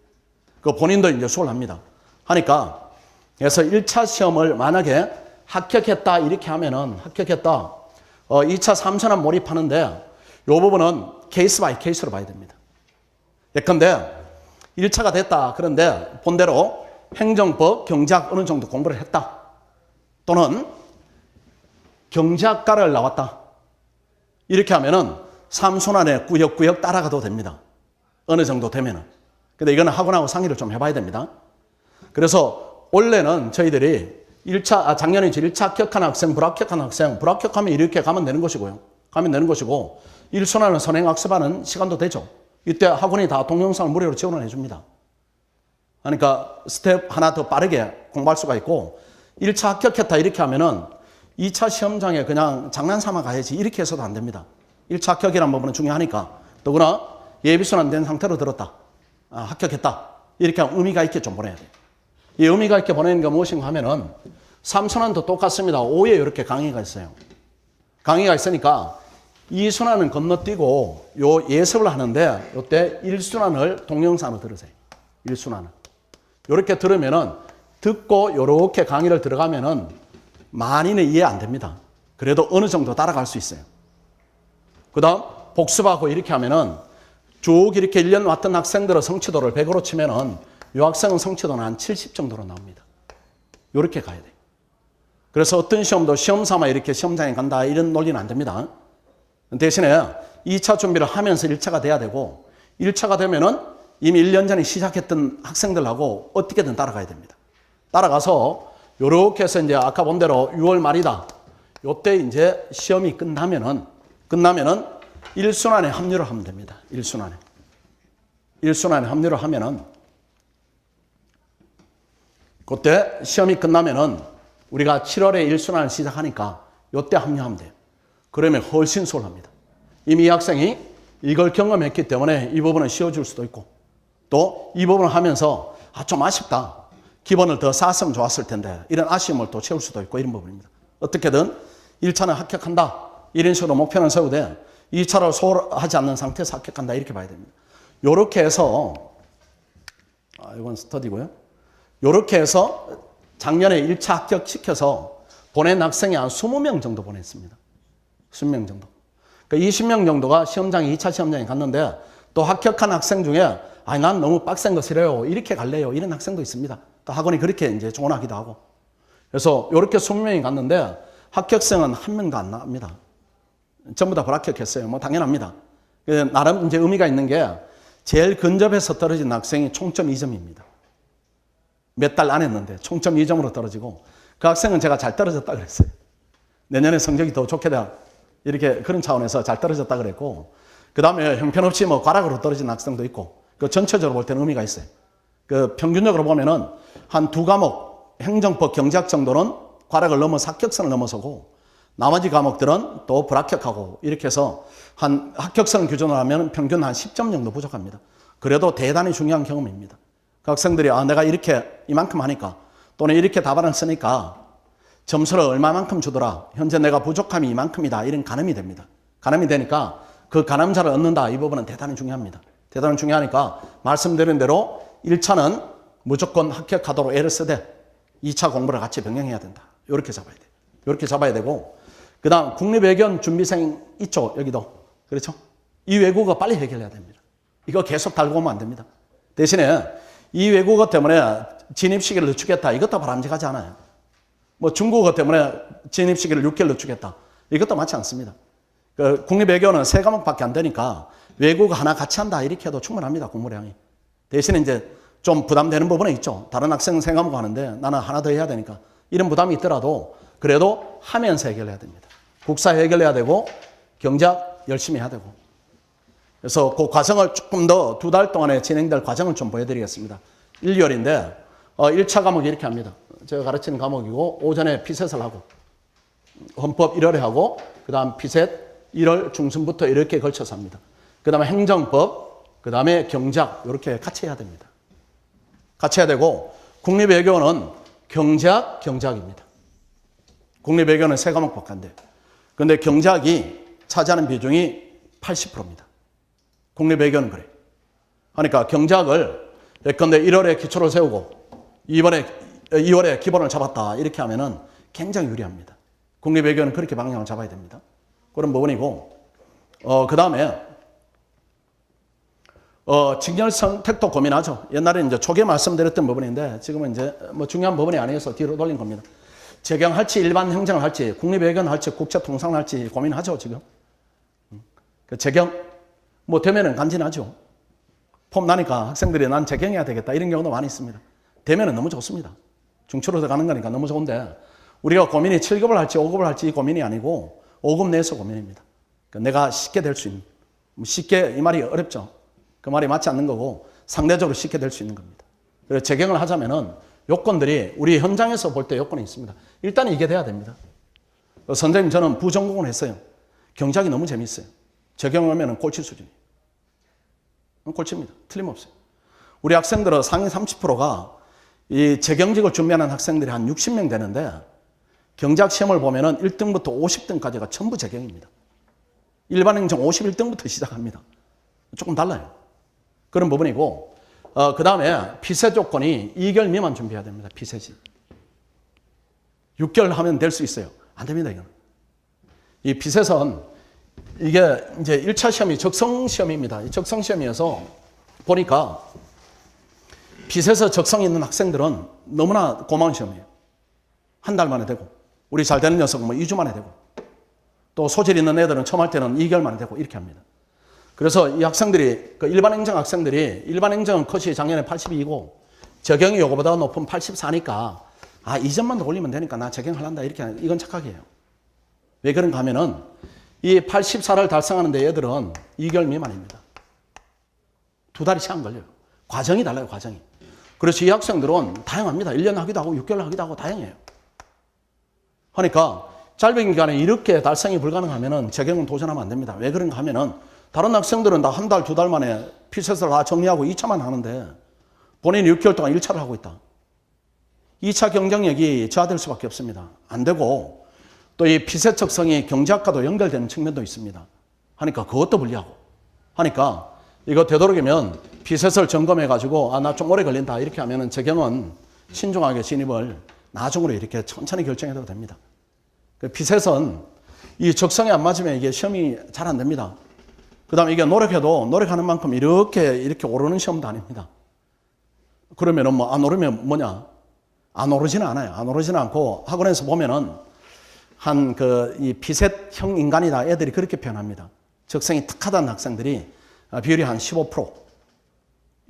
A: 그 본인도 이제 수월합니다. 하니까 그래서 1차 시험을 만약에 합격했다 이렇게 하면은 합격했다. 2차 3순환 몰입하는데 이 부분은 케이스 바이 케이스로 봐야 됩니다. 예컨대 1차가 됐다. 그런데 본대로 행정법, 경제학 어느 정도 공부를 했다. 또는 경제학과를 나왔다. 이렇게 하면은 3순환에 꾸역꾸역 따라가도 됩니다. 어느 정도 되면은. 근데 이거는 학원하고 상의를 좀 해봐야 됩니다. 그래서 원래는 저희들이 작년에 1차 합격한 학생, 불합격한 학생, 불합격하면 이렇게 가면 되는 것이고요. 가면 되는 것이고, 1순환은 선행학습하는 시간도 되죠. 이때 학원이 다 동영상을 무료로 지원을 해줍니다. 그러니까 스텝 하나 더 빠르게 공부할 수가 있고, 1차 합격했다 이렇게 하면은 2차 시험장에 그냥 장난삼아 가야지 이렇게 해서도 안 됩니다. 1차 합격이라는 부분은 중요하니까. 더구나 예비순환 된 상태로 들었다. 합격했다. 이렇게 하면 의미가 있게 좀 보내야 돼요. 이 의미가 있게 보내는 게 무엇인가 하면은 3순환도 똑같습니다. 5에 이렇게 강의가 있어요. 강의가 있으니까 2순환은 건너뛰고 요 예습을 하는데 요때 1순환을 동영상으로 들으세요. 1순환을. 요렇게 들으면은 듣고 요렇게 강의를 들어가면은 많이는 이해 안 됩니다. 그래도 어느 정도 따라갈 수 있어요. 그 다음 복습하고 이렇게 하면은 쭉 이렇게 1년 왔던 학생들의 성취도를 100으로 치면은 이 학생은 성취도는 한 70 정도로 나옵니다. 요렇게 가야 돼요. 그래서 어떤 시험도 시험 삼아 이렇게 시험장에 간다 이런 논리는 안 됩니다. 대신에 2차 준비를 하면서 1차가 돼야 되고 1차가 되면은 이미 1년 전에 시작했던 학생들하고 어떻게든 따라가야 됩니다. 따라가서 요렇게 해서 이제 아까 본 대로 6월 말이다. 요때 이제 시험이 끝나면은 1순환에 합류를 하면 됩니다. 1순환에 합류를 하면은 그때 시험이 끝나면은 우리가 7월에 1순환을 시작하니까 요때 합류하면 돼요. 그러면 훨씬 수월합니다. 이미 이 학생이 이걸 경험했기 때문에 이 부분은 쉬워질 수도 있고 또 이 부분을 하면서 좀 아쉽다. 기본을 더 쌓았으면 좋았을 텐데 이런 아쉬움을 또 채울 수도 있고 이런 부분입니다. 어떻게든 1차는 합격한다. 이런 식으로 목표는 세우되 2차를 소홀하지 않는 상태에서 합격한다. 이렇게 봐야 됩니다. 요렇게 해서 이건 스터디고요. 요렇게 해서 작년에 1차 합격시켜서 보낸 학생이 한 20명 정도 보냈습니다. 20명 정도. 그러니까 20명 정도가 시험장에 2차 시험장에 갔는데 또 합격한 학생 중에 난 너무 빡센 거 싫어요. 이렇게 갈래요. 이런 학생도 있습니다. 또 학원이 그렇게 이제 조언하기도 하고. 그래서 이렇게 20명이 갔는데 합격생은 한 명도 안 나옵니다. 전부 다 불합격했어요. 뭐 당연합니다. 나름 이제 의미가 있는 게 제일 근접해서 떨어진 학생이 총점 2점입니다. 몇 달 안 했는데 총점 2점으로 떨어지고 그 학생은 제가 잘 떨어졌다 그랬어요. 내년에 성적이 더 좋게 돼. 이렇게 그런 차원에서 잘 떨어졌다 그랬고 그 다음에 형편없이 뭐 과락으로 떨어진 학생도 있고 그 전체적으로 볼 때는 의미가 있어요. 그 평균적으로 보면은 한 2과목 행정법 경제학 정도는 과락을 넘어서 합격선을 넘어서고 나머지 과목들은 또 불합격하고 이렇게 해서 한 합격선을 기준으로 하면 평균 한 10점 정도 부족합니다. 그래도 대단히 중요한 경험입니다. 그 학생들이 내가 이렇게 이만큼 하니까 또는 이렇게 답안을 쓰니까 점수를 얼마만큼 주더라. 현재 내가 부족함이 이만큼이다. 이런 가늠이 됩니다. 가늠이 되니까 그 가늠자를 얻는다. 이 부분은 대단히 중요합니다. 대단히 중요하니까 말씀드린 대로 1차는 무조건 합격하도록 애를 쓰되 2차 공부를 같이 병행해야 된다. 이렇게 잡아야 돼요. 이렇게 잡아야 되고 그 다음 국립외견 준비생 있죠. 여기도. 그렇죠? 이 외국어 빨리 해결해야 됩니다. 이거 계속 달고 오면 안 됩니다. 대신에 이 외국어 때문에 진입 시기를 늦추겠다. 이것도 바람직하지 않아요. 뭐 중국어 때문에 진입 시기를 6개월 늦추겠다. 이것도 맞지 않습니다. 그 국립외교는 3과목밖에 안 되니까 외국어 하나 같이 한다 이렇게 해도 충분합니다. 공부량이. 대신에 이제 좀 부담되는 부분은 있죠. 다른 학생은 생각하고 하는데 나는 하나 더 해야 되니까 이런 부담이 있더라도 그래도 하면서 해결해야 됩니다. 국사 해결해야 되고 경제학 열심히 해야 되고. 그래서 그 과정을 조금 더 2달 동안에 진행될 과정을 좀 보여드리겠습니다. 1월인데 1차 과목이 이렇게 합니다. 제가 가르치는 과목이고 오전에 피셋을 하고 헌법 1월에 하고 그 다음 피셋 1월 중순부터 이렇게 걸쳐서 합니다. 그 다음에 행정법, 그 다음에 경제학 이렇게 같이 해야 됩니다. 같이 해야 되고 국립외교는 경제학, 경제학입니다. 국립외교는 3과목 밖인데 근데 경제학이 차지하는 비중이 80%입니다. 국립외교는 그래요. 그러니까 경제학을 예컨대 1월에 기초를 세우고 2월에 기본을 잡았다 이렇게 하면은 굉장히 유리합니다. 국립외교는 그렇게 방향을 잡아야 됩니다. 그런 부분이고 그 다음에 직렬 선택도 고민하죠. 옛날에 이제 초기에 말씀드렸던 부분인데 지금은 이제 뭐 중요한 부분이 아니어서 뒤로 돌린 겁니다. 재경할지 일반 행정을 할지 국립외교는 할지 국제통상을 할지 고민하죠 지금. 그 재경 뭐 되면은 간지나죠. 폼 나니까 학생들이 난 재경해야 되겠다 이런 경우도 많이 있습니다. 되면은 너무 좋습니다. 중추로 가는 거니까 너무 좋은데 우리가 고민이 7급을 할지 5급을 할지 이 고민이 아니고 5급 내에서 고민입니다. 그러니까 내가 쉽게 될 수 있는 쉽게 이 말이 어렵죠. 그 말이 맞지 않는 거고 상대적으로 쉽게 될 수 있는 겁니다. 그래서 재경을 하자면은 요건들이 우리 현장에서 볼 때 요건이 있습니다. 일단 이게 돼야 됩니다. 선생님 저는 부전공을 했어요. 경제학이 너무 재밌어요. 재경하면은 꼴찌 수준이에요. 꼴찌입니다. 틀림없어요. 우리 학생들은 상위 30%가 이 재경직을 준비하는 학생들이 한 60명 되는데 경제학 시험을 보면은 1등부터 50등까지가 전부 재경입니다. 일반 행정 51등부터 시작합니다. 조금 달라요. 그런 부분이고 그 다음에 피셋 조건이 2개월 미만 준비해야 됩니다. 피셋이. 6개월 하면 될 수 있어요. 안 됩니다. 이거는. 이 피셋은 이게 이제 1차 시험이 적성 시험입니다. 이 적성 시험이어서 보니까 피셋에 적성이 있는 학생들은 너무나 고마운 시험이에요. 한 달 만에 되고 우리 잘 되는 녀석은 뭐 2주 만에 되고 또 소질 있는 애들은 처음 할 때는 2개월 만에 되고 이렇게 합니다. 그래서 이 학생들이 그 일반 행정 학생들이 일반 행정은 컷이 작년에 82이고 재경이 요거보다 높은 84니까 아 2점만 더 올리면 되니까 나 재경할란다 이렇게 하는 이건 착각이에요. 왜 그런가 하면은 이 84를 달성하는데 얘들은 2개월 미만입니다. 2달이 채 안 걸려요. 과정이 달라요. 과정이. 그래서 이 학생들은 다양합니다. 1년 하기도 하고 6개월 하기도 하고 다양해요. 그러니까 짧은 기간에 이렇게 달성이 불가능하면은 재경은 도전하면 안 됩니다. 왜 그런가 하면은 다른 학생들은 다 한 달, 2달 만에 피셋을 다 정리하고 2차만 하는데 본인이 6개월 동안 1차를 하고 있다. 2차 경쟁력이 저하될 수밖에 없습니다. 안 되고 또 이 피셋 적성이 경제학과도 연결되는 측면도 있습니다. 하니까 그것도 불리하고 하니까 이거 되도록이면 피셋을 점검해가지고 아, 나 좀 오래 걸린다 이렇게 하면은 재경은 신중하게 진입을 나중으로 이렇게 천천히 결정해도 됩니다. 그 피셋은 이 적성에 안 맞으면 이게 시험이 잘 안 됩니다. 그 다음에 이게 노력해도 노력하는 만큼 이렇게 오르는 시험도 아닙니다. 그러면은 뭐 안 오르면 뭐냐? 안 오르지는 않아요. 안 오르지는 않고 학원에서 보면은 한 이 피셋형 인간이다. 애들이 그렇게 표현합니다. 적성이 탁하다는 학생들이 비율이 한 15%.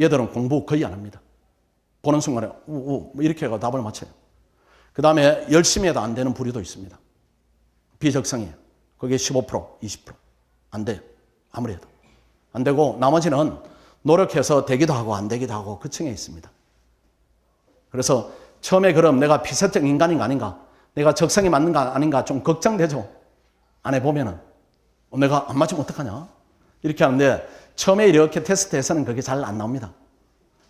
A: 얘들은 공부 거의 안 합니다. 보는 순간에 이렇게 해서 답을 맞춰요. 그 다음에 열심히 해도 안 되는 부류도 있습니다. 비적성이에요. 그게 15%, 20%. 안 돼요. 아무리 해도. 안 되고 나머지는 노력해서 되기도 하고 안 되기도 하고 그 층에 있습니다. 그래서 처음에 그럼 내가 피셋적 인간인가 아닌가? 내가 적성이 맞는가 아닌가 좀 걱정되죠. 안 해보면은. 내가 안 맞으면 어떡하냐? 이렇게 하는데 처음에 이렇게 테스트해서는 그게 잘 안 나옵니다.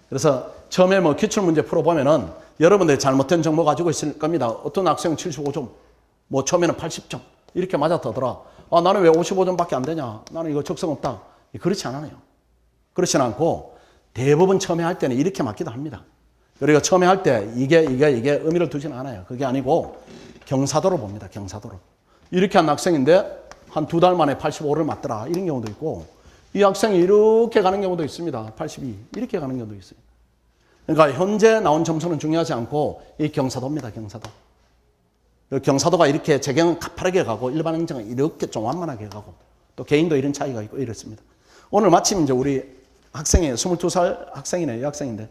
A: 그래서 처음에 뭐 기출문제 풀어보면은 여러분들이 잘못된 정보 가지고 있을 겁니다. 어떤 학생은 75점, 뭐 처음에는 80점 이렇게 맞았다더라. 아, 나는 왜 55점밖에 안 되냐? 나는 이거 적성 없다. 그렇지 않아요. 그렇지는 않고 대부분 처음에 할 때는 이렇게 맞기도 합니다. 그리고 처음에 할 때 이게 의미를 두지는 않아요. 그게 아니고 경사도로 봅니다. 경사도로. 이렇게 한 학생인데 한 2달 만에 85를 맞더라. 이런 경우도 있고 이 학생이 이렇게 가는 경우도 있습니다. 82 이렇게 가는 경우도 있어요. 그러니까 현재 나온 점수는 중요하지 않고 이 경사도입니다. 경사도. 경사도가 이렇게 재경은 가파르게 가고 일반 행정은 이렇게 좀 완만하게 가고 또 개인도 이런 차이가 있고 이렇습니다. 오늘 마침 이제 우리 학생이 22살 학생이네, 여학생인데,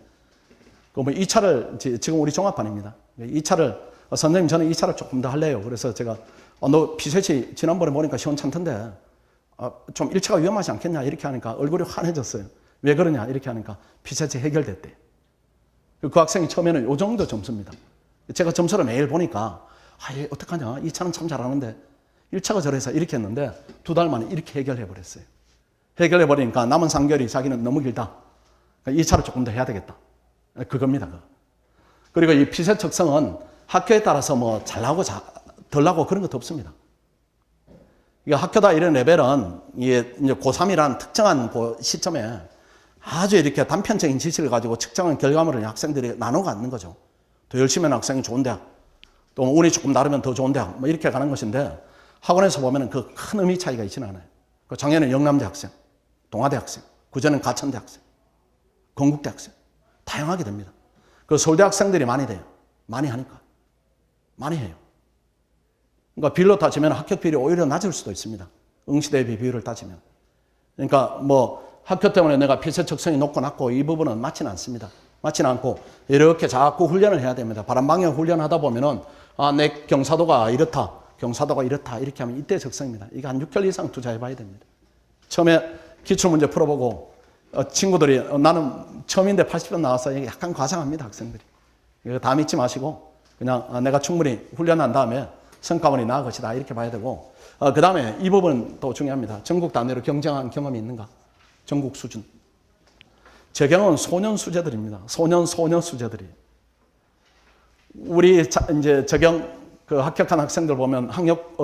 A: 그 뭐 2차를, 지금 우리 종합반입니다. 2차를, 선생님 저는 2차를 조금 더 할래요. 그래서 제가, 너 피세치 지난번에 보니까 시원찮던데, 좀 1차가 위험하지 않겠냐, 이렇게 하니까 얼굴이 환해졌어요. 왜 그러냐, 이렇게 하니까 피세치 해결됐대. 그 학생이 처음에는 요 정도 점수입니다. 제가 점수를 매일 보니까, 어떡하냐, 2차는 참 잘하는데, 1차가 저래서 이렇게 했는데, 2달 만에 이렇게 해결해버렸어요. 해결해버리니까 남은 3개월이 자기는 너무 길다. 2차를 조금 더 해야 되겠다. 그겁니다. 그리고 이 피세 척성은 학교에 따라서 뭐 잘나고 덜나고 그런 것도 없습니다. 이게 학교다 이런 레벨은 이제 고3이라는 특정한 그 시점에 아주 이렇게 단편적인 지식을 가지고 측정한 결과물을 학생들이 나눠 갖는 거죠. 더 열심히 하는 학생이 좋은 대학, 또 운이 조금 다르면 더 좋은 대학, 뭐 이렇게 가는 것인데 학원에서 보면 그 큰 의미 차이가 있지는 않아요. 작년에는 영남대 학생, 동아대 학생, 그전엔 가천대 학생, 건국대 학생, 다양하게 됩니다. 그 서울대 학생들이 많이 돼요. 많이 하니까. 많이 해요. 그러니까 비율로 따지면 합격 비율이 오히려 낮을 수도 있습니다. 응시 대비 비율을 따지면. 그러니까 뭐 학교 때문에 내가 피세 척성이 높고 낮고 이 부분은 맞지는 않습니다. 맞지는 않고 이렇게 자꾸 훈련을 해야 됩니다. 바람방향 훈련하다 보면은 내 경사도가 이렇다. 경사도가 이렇다. 이렇게 하면 이때 적성입니다. 이거 한 6개월 이상 투자해 봐야 됩니다. 처음에 기출문제 풀어보고 친구들이 나는 처음인데 80점 나와서 약간 과장합니다. 학생들이. 이거 다 믿지 마시고 그냥 내가 충분히 훈련한 다음에 성과물이 나을 것이다. 이렇게 봐야 되고 그 다음에 이 부분 또 중요합니다. 전국 단위로 경쟁한 경험이 있는가? 전국 수준. 제 경우는 소년 수재들입니다. 소년 수재들이. 우리 이제 적용 그 합격한 학생들 보면 학력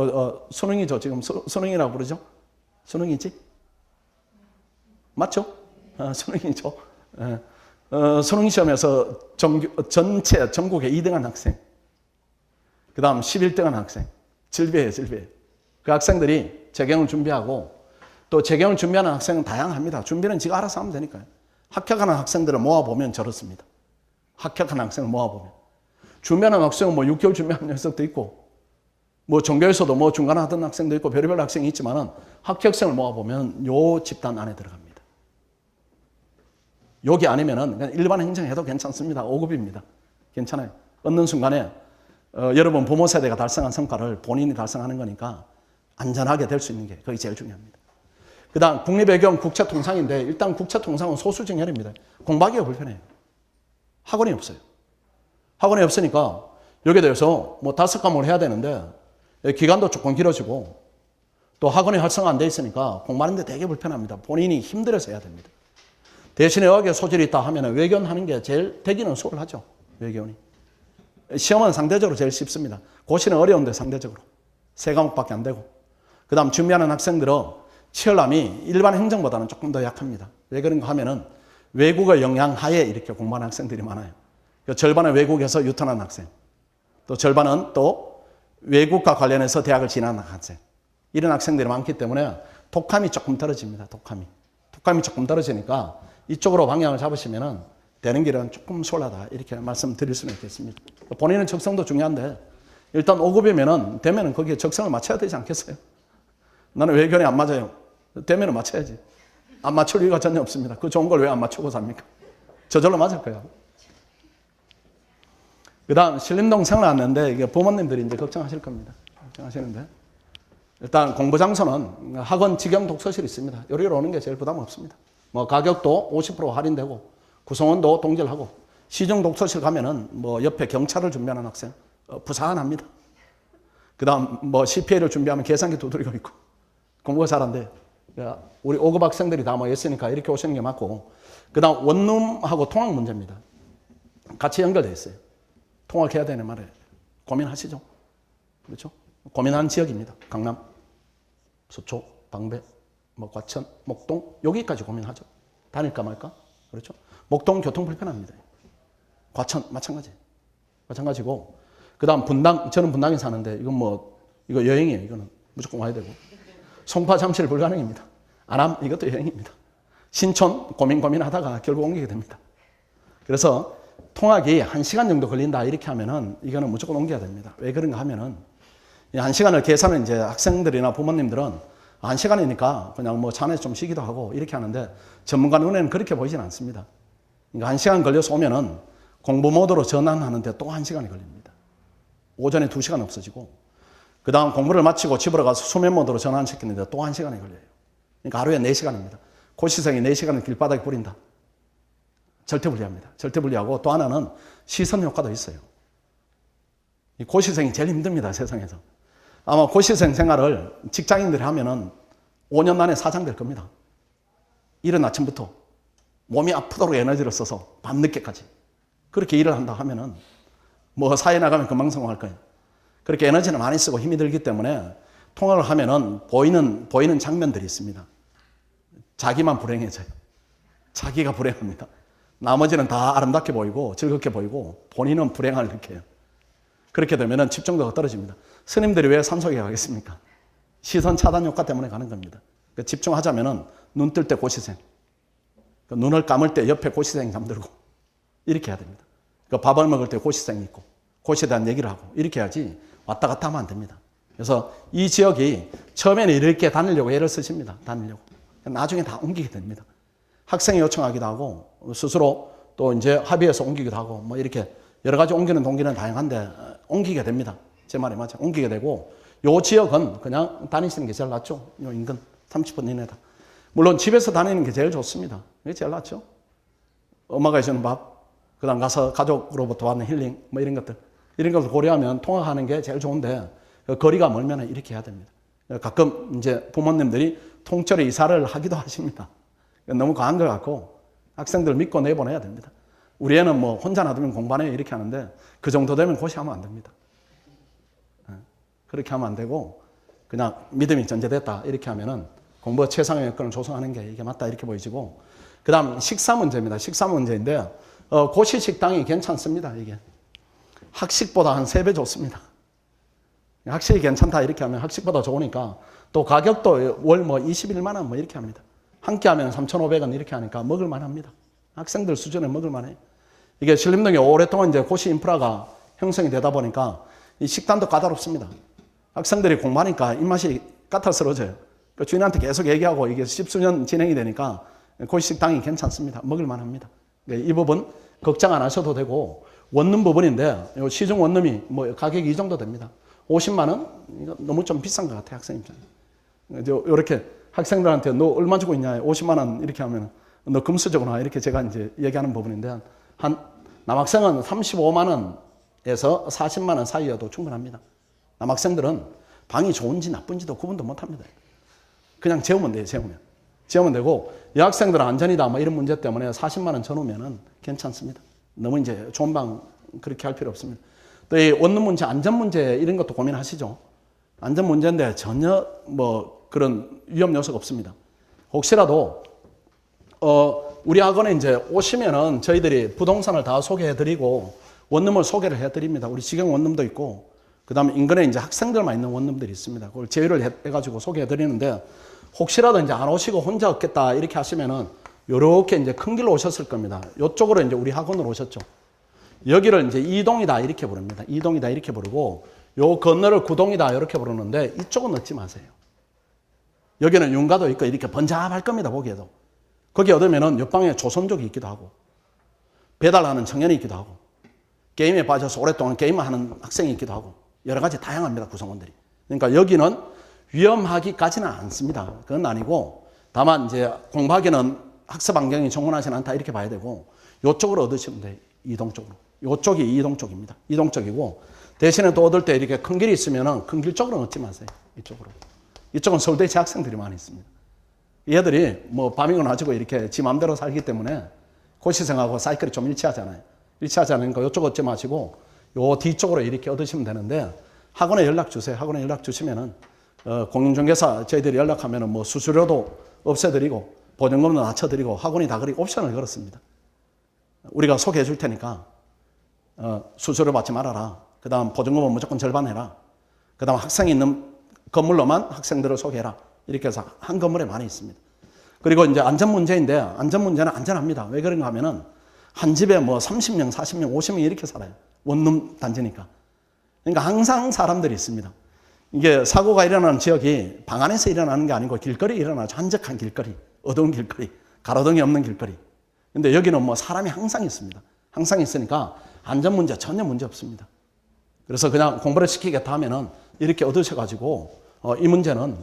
A: 수능이죠. 지금 수능이라고 그러죠? 수능이지? 맞죠? 수능이죠. 수능 시험에서 전체 전국에 2등한 학생, 그 다음 11등한 학생, 질비해요, 질비해. 그 학생들이 재경을 준비하고 또 재경을 준비하는 학생은 다양합니다. 준비는 지가 알아서 하면 되니까요. 합격하는 학생들을 모아보면 저렇습니다. 합격하는 학생을 모아보면. 준비하는 학생은 뭐 6개월 준비하는 녀석도 있고, 뭐 종교에서도 뭐 중간 하던 학생도 있고 별의별 학생이 있지만은 합격생을 모아보면 요 집단 안에 들어갑니다. 여기 아니면은 그냥 일반 행정해도 괜찮습니다. 5급입니다. 괜찮아요. 얻는 순간에 여러분 부모 세대가 달성한 성과를 본인이 달성하는 거니까 안전하게 될 수 있는 게 그게 제일 중요합니다. 그 다음 국립외교원 국제통상인데 일단 국제통상은 소수정예입니다. 공부하기가 불편해요. 학원이 없어요. 학원이 없으니까 여기에 대해서 뭐 5과목을 해야 되는데 기간도 조금 길어지고 또 학원이 활성화 안 돼 있으니까 공부하는데 되게 불편합니다. 본인이 힘들어서 해야 됩니다. 대신에 의학에 소질이 있다 하면 외교원 하는 게 제일 되기는 수월하죠. 외교원이. 시험은 상대적으로 제일 쉽습니다. 고시는 어려운데 상대적으로. 3과목밖에 안 되고. 그 다음 준비하는 학생들은 치열함이 일반 행정보다는 조금 더 약합니다. 왜 그런가 하면은 외국어 영향 하에 이렇게 공부하는 학생들이 많아요. 절반은 외국에서 유턴한 학생. 또 절반은 또 외국과 관련해서 대학을 진학한 학생. 이런 학생들이 많기 때문에 독함이 조금 떨어집니다. 독함이 조금 떨어지니까 이쪽으로 방향을 잡으시면은 되는 길은 조금 수월하다. 이렇게 말씀드릴 수는 있겠습니다. 본인은 적성도 중요한데 일단 5급이면은 되면은 거기에 적성을 맞춰야 되지 않겠어요? 나는 외견에 안 맞아요. 되면은 맞춰야지. 안 맞출 이유가 전혀 없습니다. 그 좋은 걸 왜 안 맞추고 삽니까? 저절로 맞을 거예요. 그 다음 신림동 생을 왔는데 이게 부모님들이 이제 걱정하실 겁니다. 걱정하시는데 일단 공부 장소는 학원 직영 독서실이 있습니다. 여기로 오는 게 제일 부담 없습니다. 뭐 가격도 50% 할인되고 구성원도 동결하고 시중 독서실 가면은 뭐 옆에 경찰을 준비하는 학생 부산합니다. 그 다음 뭐 CPA를 준비하면 계산기 두드리고 있고 공부가 잘 안 돼요. 우리 5급 학생들이 다 모였으니까 이렇게 오시는 게 맞고 그 다음 원룸하고 통학 문제입니다. 같이 연결되어 있어요. 통학해야 되는 말에 고민하시죠. 그렇죠? 고민하는 지역입니다. 강남, 서초, 방배, 뭐 과천, 목동 여기까지 고민하죠. 다닐까 말까? 그렇죠? 목동 교통 불편합니다. 과천 마찬가지고 그다음 분당 저는 분당에 사는데 이거 여행이에요. 이거는 무조건 와야 되고 송파 잠실 불가능입니다. 안암 이것도 여행입니다. 신촌 고민하다가 결국 옮기게 됩니다. 그래서 통학이 1시간 정도 걸린다 이렇게 하면은 이거는 무조건 옮겨야 됩니다. 왜 그런가 하면은 1시간을 계산은 이제 학생들이나 부모님들은 1시간이니까 그냥 뭐 차 안에서 좀 쉬기도 하고 이렇게 하는데 전문가 눈에는 그렇게 보이진 않습니다. 그러니까 1시간 걸려서 오면은 공부 모드로 전환하는데 또 1시간이 걸립니다. 오전에 2시간 없어지고 그 다음 공부를 마치고 집으로 가서 수면 모드로 전환시키는데 또 1시간이 걸려요. 그러니까 하루에 4시간입니다. 고시생이 4시간을 길바닥에 뿌린다. 절대 불리합니다. 절대 불리하고 또 하나는 시선 효과도 있어요. 이 고시생이 제일 힘듭니다. 세상에서. 아마 고시생 생활을 직장인들이 하면은 5년 안에 사장 될 겁니다. 이른 아침부터 몸이 아프도록 에너지를 써서 밤늦게까지 그렇게 일을 한다 하면은 뭐 사회 나가면 금방 성공할 거예요. 그렇게 에너지를 많이 쓰고 힘이 들기 때문에 통화를 하면은 보이는 장면들이 있습니다. 자기만 불행해져요. 자기가 불행합니다. 나머지는 다 아름답게 보이고 즐겁게 보이고 본인은 불행함을 느껴요. 그렇게 되면은 집중도가 떨어집니다. 스님들이 왜 산속에 가겠습니까? 시선 차단 효과 때문에 가는 겁니다. 그러니까 집중하자면은 눈 뜰 때 고시생, 눈을 감을 때 옆에 고시생이 잠들고 이렇게 해야 됩니다. 그러니까 밥을 먹을 때 고시생이 있고 고시에 대한 얘기를 하고 이렇게 해야지 왔다 갔다 하면 안 됩니다. 그래서 이 지역이 처음에는 이렇게 다니려고 애를 쓰십니다. 다니려고. 나중에 다 옮기게 됩니다. 학생이 요청하기도 하고 스스로 또 이제 합의해서 옮기기도 하고 뭐 이렇게 여러 가지 옮기는 동기는 다양한데 옮기게 됩니다. 제 말이 맞죠? 옮기게 되고 요 지역은 그냥 다니시는 게 제일 낫죠. 요 인근 30분 이내다. 물론 집에서 다니는 게 제일 좋습니다. 그게 제일 낫죠. 엄마가 해주는 밥, 그 다음 가서 가족으로부터 받는 힐링 뭐 이런 것들 고려하면 통학하는 게 제일 좋은데 거리가 멀면 이렇게 해야 됩니다. 가끔 이제 부모님들이 통째로 이사를 하기도 하십니다. 너무 과한 것 같고 학생들 믿고 내보내야 됩니다. 우리 애는 뭐 혼자 놔두면 공부 안 해요 이렇게 하는데 그 정도 되면 고시하면 안 됩니다. 그렇게 하면 안 되고 그냥 믿음이 전제됐다 이렇게 하면은 공부 최상의 여건을 조성하는 게 이게 맞다 이렇게 보여지고 그 다음 식사 문제입니다. 식사 문제인데 고시 식당이 괜찮습니다. 이게 학식보다 한 3배 좋습니다. 학식이 괜찮다 이렇게 하면 학식보다 좋으니까 또 가격도 월 뭐 21만 원 뭐 이렇게 합니다. 한 끼 하면 3,500원 이렇게 하니까 먹을만 합니다. 학생들 수준에 먹을만 해요. 이게 신림동에 오랫동안 이제 고시 인프라가 형성이 되다 보니까 이 식단도 까다롭습니다. 학생들이 공부하니까 입맛이 까탈스러워져요. 그러니까 주인한테 계속 얘기하고 이게 10수년 진행이 되니까 고시 식당이 괜찮습니다. 먹을만 합니다. 이 부분 걱정 안 하셔도 되고 원룸 부분인데 시중 원룸이 뭐 가격이 이 정도 됩니다. 50만 원? 이거 너무 좀 비싼 것 같아요. 학생 입장에. 이렇게 학생들한테 너 얼마 주고 있냐? 50만 원 이렇게 하면 너 금수저구나 이렇게 제가 이제 얘기하는 부분인데 한 남학생은 35만 원에서 40만 원 사이여도 충분합니다. 남학생들은 방이 좋은지 나쁜지도 구분도 못 합니다. 그냥 재우면 돼요. 재우면 되고 여학생들은 안전이다 뭐 이런 문제 때문에 40만 원 전후면은 괜찮습니다. 너무 이제 좋은 방 그렇게 할 필요 없습니다. 또 이 원룸 문제, 안전 문제 이런 것도 고민하시죠. 안전 문제인데 전혀 뭐 그런 위험 요소가 없습니다. 혹시라도 우리 학원에 이제 오시면은 저희들이 부동산을 다 소개해드리고 원룸을 소개를 해드립니다. 우리 직영 원룸도 있고 그다음에 인근에 이제 학생들만 있는 원룸들이 있습니다. 그걸 제휴를 해가지고 소개해드리는데 혹시라도 이제 안 오시고 혼자 없겠다 이렇게 하시면은 요렇게 이제 큰 길로 오셨을 겁니다. 요쪽으로 이제 우리 학원으로 오셨죠. 여기를 이제 이동이다 이렇게 부릅니다. 이동이다 이렇게 부르고 요 건너를 구동이다 이렇게 부르는데 이쪽은 넣지 마세요. 여기는 윤가도 있고 이렇게 번잡할 겁니다. 보기에도. 거기 얻으면은 옆방에 조선족이 있기도 하고 배달하는 청년이 있기도 하고 게임에 빠져서 오랫동안 게임을 하는 학생이 있기도 하고 여러 가지 다양합니다. 구성원들이. 그러니까 여기는 위험하기까지는 않습니다. 그건 아니고 다만 이제 공부하기는 학습 환경이 정원하지 않다 이렇게 봐야 되고 이쪽으로 얻으시면 돼요. 이동 쪽으로. 이쪽이 이동 쪽입니다. 이동 쪽이고 대신에 또 얻을 때 이렇게 큰 길이 있으면은 큰 길 쪽으로 넣지 마세요. 이쪽으로. 이쪽은 서울대 재학생들이 많이 있습니다. 얘들이 뭐 밤이고 낮이고 이렇게 지 마음대로 살기 때문에 고시생하고 사이클이 좀 일치하잖아요. 일치하지 않으니까 이쪽 얻지 마시고 요 뒤쪽으로 이렇게 얻으시면 되는데 학원에 연락 주세요. 학원에 연락 주시면은 공인중개사 저희들이 연락하면은 뭐 수수료도 없애드리고 보증금도 낮춰드리고 학원이 다 그리 옵션을 걸었습니다. 우리가 소개해 줄 테니까 수수료 받지 말아라. 그 다음 보증금은 무조건 절반 해라. 그 다음 학생이 있는 건물로만 학생들을 소개해라. 이렇게 해서 한 건물에 많이 있습니다. 그리고 이제 안전 문제인데 안전 문제는 안전합니다. 왜 그런가 하면은 한 집에 뭐 30명, 40명, 50명 이렇게 살아요. 원룸 단지니까. 그러니까 항상 사람들이 있습니다. 이게 사고가 일어나는 지역이 방 안에서 일어나는 게 아니고 길거리에 일어나죠. 한적한 길거리, 어두운 길거리, 가로등이 없는 길거리. 근데 여기는 뭐 사람이 항상 있습니다. 항상 있으니까 안전 문제 전혀 문제 없습니다. 그래서 그냥 공부를 시키겠다 하면은 이렇게 얻으셔가지고 이 문제는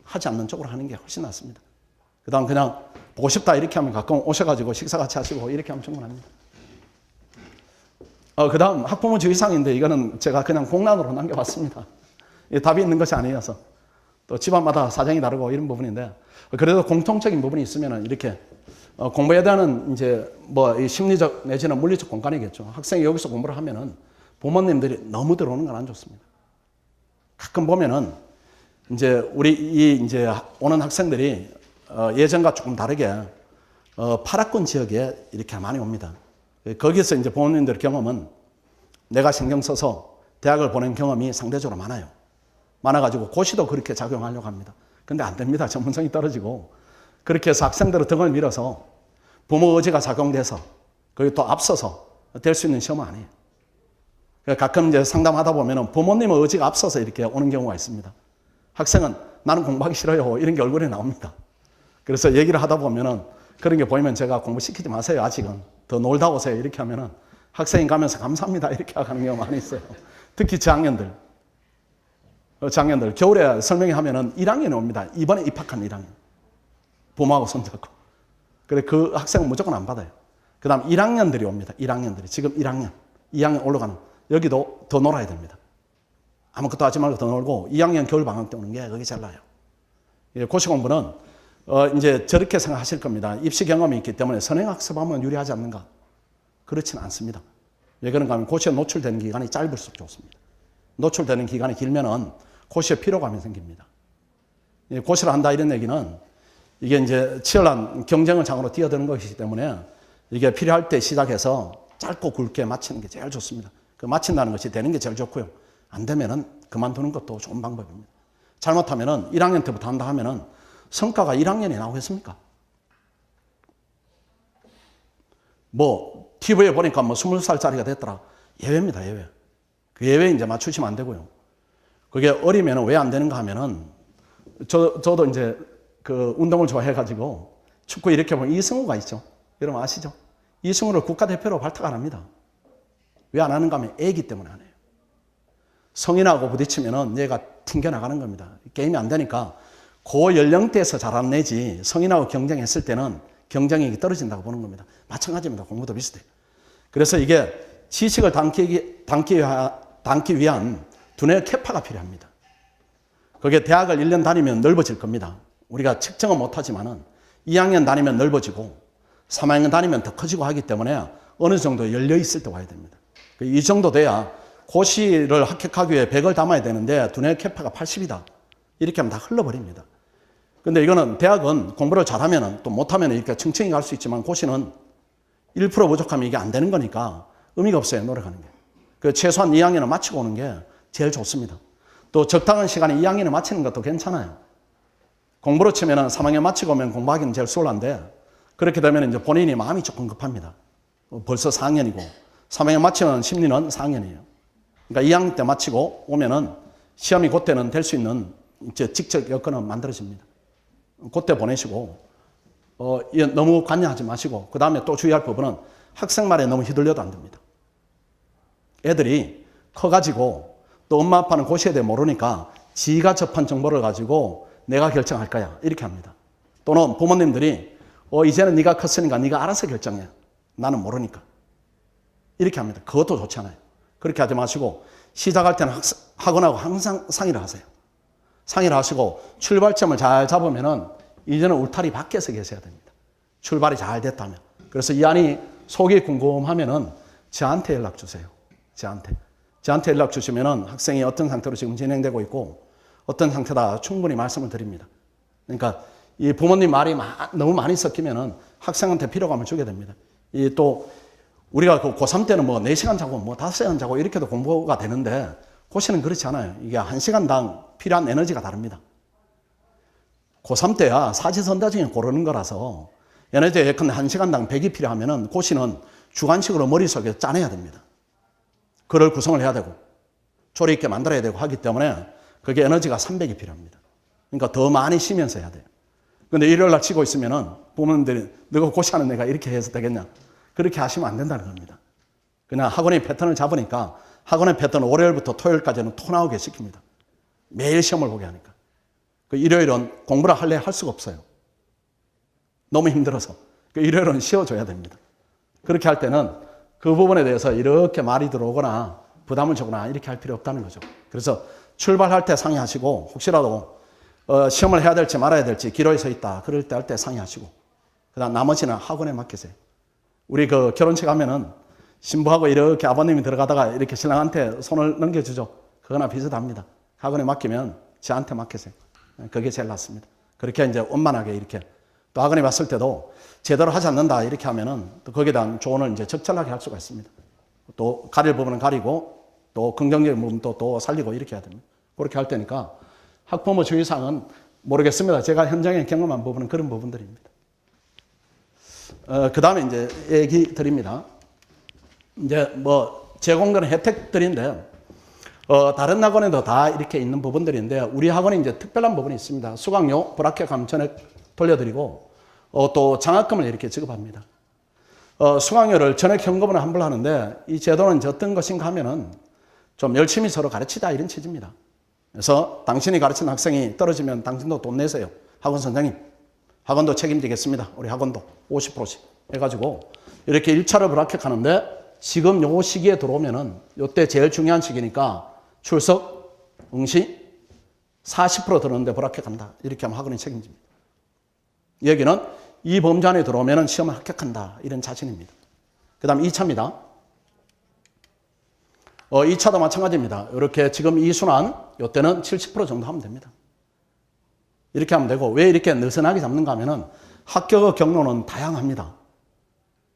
A: 하지 않는 쪽으로 하는 게 훨씬 낫습니다. 그 다음 그냥 보고 싶다 이렇게 하면 가끔 오셔가지고 식사 같이 하시고 이렇게 하면 충분합니다. 그 다음 학부모 주의사항인데 이거는 제가 그냥 공란으로 남겨봤습니다. 답이 있는 것이 아니어서. 또 집안마다 사정이 다르고 이런 부분인데 그래도 공통적인 부분이 있으면 이렇게 공부에 대한 이제 뭐 이 심리적 내지는 물리적 공간이겠죠. 학생이 여기서 공부를 하면은 부모님들이 너무 들어오는 건 안 좋습니다. 가끔 보면은 이제 우리 이제 오는 학생들이 예전과 조금 다르게 파락군 지역에 이렇게 많이 옵니다. 거기서 이제 부모님들 경험은 내가 신경 써서 대학을 보낸 경험이 상대적으로 많아요. 많아가지고 고시도 그렇게 작용하려고 합니다. 근데 안 됩니다. 전문성이 떨어지고. 그렇게 해서 학생들의 등을 밀어서 부모 의지가 작용돼서 거기 또 앞서서 될 수 있는 시험은 아니에요. 가끔 이제 상담하다 보면 부모님의 의지가 앞서서 이렇게 오는 경우가 있습니다. 학생은 나는 공부하기 싫어요. 이런 게 얼굴에 나옵니다. 그래서 얘기를 하다 보면은 그런 게 보이면 제가 공부시키지 마세요. 아직은. 더 놀다 오세요. 이렇게 하면은 학생이 가면서 감사합니다. 이렇게 하는 경우가 많이 있어요. 특히 저학년들. 겨울에 설명회 하면은 1학년이 옵니다. 이번에 입학한 1학년. 부모하고 손잡고. 그래, 그 학생은 무조건 안 받아요. 그 다음 1학년들이 옵니다. 1학년들이. 지금 1학년. 2학년 올라가는. 여기도 더 놀아야 됩니다. 아무것도 하지 말고 더 놀고 2학년 겨울방학 때 오는 게 그게 잘 나요. 고시 공부는 이제 저렇게 생각하실 겁니다. 입시 경험이 있기 때문에 선행학습하면 유리하지 않는가? 그렇지는 않습니다. 왜 그런가 하면 고시에 노출되는 기간이 짧을수록 좋습니다. 노출되는 기간이 길면은 고시에 피로감이 생깁니다. 고시를 한다 이런 얘기는 이게 이제 치열한 경쟁을 장으로 뛰어드는 것이기 때문에 이게 필요할 때 시작해서 짧고 굵게 마치는 게 제일 좋습니다. 그 마친다는 것이 되는 게 제일 좋고요. 안 되면은 그만두는 것도 좋은 방법입니다. 잘못하면은 1학년 때부터 한다 하면은 성과가 1학년에 나오겠습니까? 뭐 TV에 보니까 뭐 20살짜리가 됐더라. 예외입니다, 예외. 그 예외 이제 맞추시면 안 되고요. 그게 어리면 왜 안 되는가 하면은 저도 이제 그 운동을 좋아해가지고 축구 이렇게 보면 이승우가 있죠. 여러분 아시죠? 이승우를 국가대표로 발탁 안 합니다. 왜 안 하는가 하면 애기 때문에 안 해요. 성인하고 부딪히면은 얘가 튕겨나가는 겁니다. 게임이 안 되니까 그 연령대에서 잘하는 애지 성인하고 경쟁했을 때는 경쟁력이 떨어진다고 보는 겁니다. 마찬가지입니다. 공부도 비슷해요. 그래서 이게 지식을 담기 위한 두뇌의 캐파가 필요합니다. 그게 대학을 1년 다니면 넓어질 겁니다. 우리가 측정은 못하지만은 2학년 다니면 넓어지고 3학년 다니면 더 커지고 하기 때문에 어느 정도 열려 있을 때 와야 됩니다. 이 정도 돼야 고시를 합격하기 위해 100을 담아야 되는데 두뇌 캐파가 80이다. 이렇게 하면 다 흘러버립니다. 근데 이거는 대학은 공부를 잘하면 또 못하면 이렇게 층층이 갈 수 있지만 고시는 1% 부족하면 이게 안 되는 거니까 의미가 없어요. 노력하는 게. 그 최소한 2학년을 마치고 오는 게 제일 좋습니다. 또 적당한 시간에 2학년을 마치는 것도 괜찮아요. 공부로 치면은 3학년 마치고 오면 공부하기는 제일 수월한데 그렇게 되면 이제 본인이 마음이 조금 급합니다. 벌써 4학년이고 3학년 마치면 심리는 4학년이에요. 그러니까 2학년 때 마치고 오면은 시험이 그때는 될 수 있는 이제 직접 여건은 만들어집니다. 그때 보내시고 너무 관여하지 마시고 그 다음에 또 주의할 부분은 학생 말에 너무 휘둘려도 안 됩니다. 애들이 커가지고 또 엄마 아빠는 고시에 대해 모르니까 지가 접한 정보를 가지고 내가 결정할 거야 이렇게 합니다. 또는 부모님들이 이제는 네가 컸으니까 네가 알아서 결정해. 나는 모르니까. 이렇게 합니다. 그것도 좋지 않아요. 그렇게 하지 마시고 시작할 때는 학원하고 항상 상의를 하세요. 상의를 하시고 출발점을 잘 잡으면은 이제는 울타리 밖에서 계셔야 됩니다. 출발이 잘 됐다면. 그래서 이 안이 속이 궁금하면은 저한테 연락 주세요. 저한테 연락 주시면은 학생이 어떤 상태로 지금 진행되고 있고 어떤 상태다 충분히 말씀을 드립니다. 그러니까 이 부모님 말이 너무 많이 섞이면은 학생한테 피로감을 주게 됩니다. 또 우리가 그 고3 때는 뭐 4시간 자고 뭐 5시간 자고 이렇게도 공부가 되는데 고시는 그렇지 않아요. 이게 1시간당 필요한 에너지가 다릅니다. 고3 때야 사지선다 중에 고르는 거라서 에너지 예컨 1시간당 100이 필요하면은 고시는 주관식으로 머릿속에 짜내야 됩니다. 글을 구성을 해야 되고 조리 있게 만들어야 되고 하기 때문에 그게 에너지가 300이 필요합니다. 그러니까 더 많이 쉬면서 해야 돼요. 근데 일요일 날 쉬고 있으면은 부모님들이 너가 고시하는 내가 이렇게 해서 되겠냐? 그렇게 하시면 안 된다는 겁니다. 그냥 학원의 패턴을 잡으니까 학원의 패턴은 월요일부터 토요일까지는 토 나오게 시킵니다. 매일 시험을 보게 하니까. 그 일요일은 공부를 할래 할 수가 없어요. 너무 힘들어서. 그 일요일은 쉬어줘야 됩니다. 그렇게 할 때는 그 부분에 대해서 이렇게 말이 들어오거나 부담을 주거나 이렇게 할 필요 없다는 거죠. 그래서 출발할 때 상의하시고 혹시라도 시험을 해야 될지 말아야 될지 기로에 서 있다. 그럴 때 할 때 상의하시고 그다음 나머지는 학원에 맡기세요. 우리 그 결혼식 하면은 신부하고 이렇게 아버님이 들어가다가 이렇게 신랑한테 손을 넘겨주죠. 그거나 비슷합니다. 학원에 맡기면 저한테 맡기세요. 그게 제일 낫습니다. 그렇게 이제 원만하게 이렇게 또 학원에 왔을 때도 제대로 하지 않는다 이렇게 하면은 또 거기에 대한 조언을 이제 적절하게 할 수가 있습니다. 또 가릴 부분은 가리고 또 긍정적인 부분도 또 살리고 이렇게 해야 됩니다. 그렇게 할 테니까 학부모 주의사항은 모르겠습니다. 제가 현장에 경험한 부분은 그런 부분들입니다. 그 다음에 이제 얘기 드립니다. 이제 뭐 제공되는 혜택들인데, 다른 학원에도 다 이렇게 있는 부분들인데, 우리 학원에 이제 특별한 부분이 있습니다. 수강료, 불합격하면 전액 돌려드리고, 또 장학금을 이렇게 지급합니다. 수강료를 전액 현금으로 환불하는데, 이 제도는 이제 어떤 것인가 하면은 좀 열심히 서로 가르치자 이런 취지입니다. 그래서 당신이 가르친 학생이 떨어지면 당신도 돈 내세요. 학원 선생님, 학원도 책임지겠습니다. 우리 학원도 50%씩 해가지고 이렇게 1차를 불합격하는데 지금 요 시기에 들어오면은 요때 제일 중요한 시기니까 출석, 응시 40% 들었는데 불합격한다. 이렇게 하면 학원이 책임집니다. 여기는 이 범주 안에 들어오면은 시험을 합격한다. 이런 자신입니다. 그 다음 2차입니다. 2차도 마찬가지입니다. 이렇게 지금 이 순환, 요때는 70% 정도 하면 됩니다. 이렇게 하면 되고, 왜 이렇게 느슨하게 잡는가 하면은 합격의 경로는 다양합니다.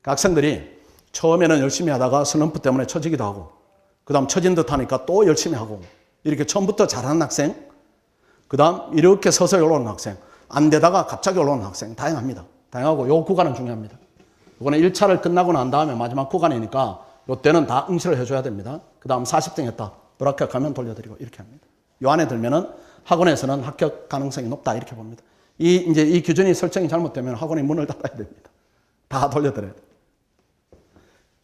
A: 학생들이 처음에는 열심히 하다가 슬럼프 때문에 처지기도 하고, 그 다음 처진 듯 하니까 또 열심히 하고, 이렇게 처음부터 잘하는 학생, 그 다음 이렇게 서서히 올라오는 학생, 안 되다가 갑자기 올라오는 학생, 다양합니다. 다양하고, 요 구간은 중요합니다. 이거는 1차를 끝나고 난 다음에 마지막 구간이니까, 요때는 다 응시를 해줘야 됩니다. 그 다음 40등 했다. 불합격하면 돌려드리고, 이렇게 합니다. 요 안에 들면은 학원에서는 합격 가능성이 높다. 이렇게 봅니다. 이제 이 기준이 설정이 잘못되면 학원이 문을 닫아야 됩니다. 다 돌려드려야 돼요.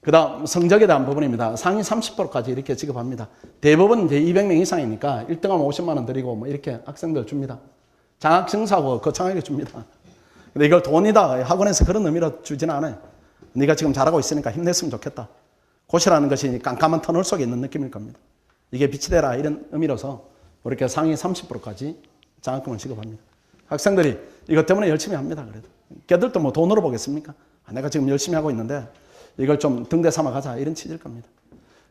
A: 그 다음 성적에 대한 부분입니다. 상위 30%까지 이렇게 지급합니다. 대부분 이제 200명 이상이니까 1등하면 50만 원 드리고 뭐 이렇게 학생들 줍니다. 장학 증서하고 거창하게 줍니다. 근데 이걸 돈이다. 학원에서 그런 의미로 주지는 않아요. 네가 지금 잘하고 있으니까 힘냈으면 좋겠다. 고시라는 것이 깜깜한 터널 속에 있는 느낌일 겁니다. 이게 빛이 되라 이런 의미로서 이렇게 상위 30%까지 장학금을 지급합니다. 학생들이 이것 때문에 열심히 합니다. 그래도 걔들도 뭐 돈으로 보겠습니까? 내가 지금 열심히 하고 있는데 이걸 좀 등대 삼아 가자 이런 취지일 겁니다.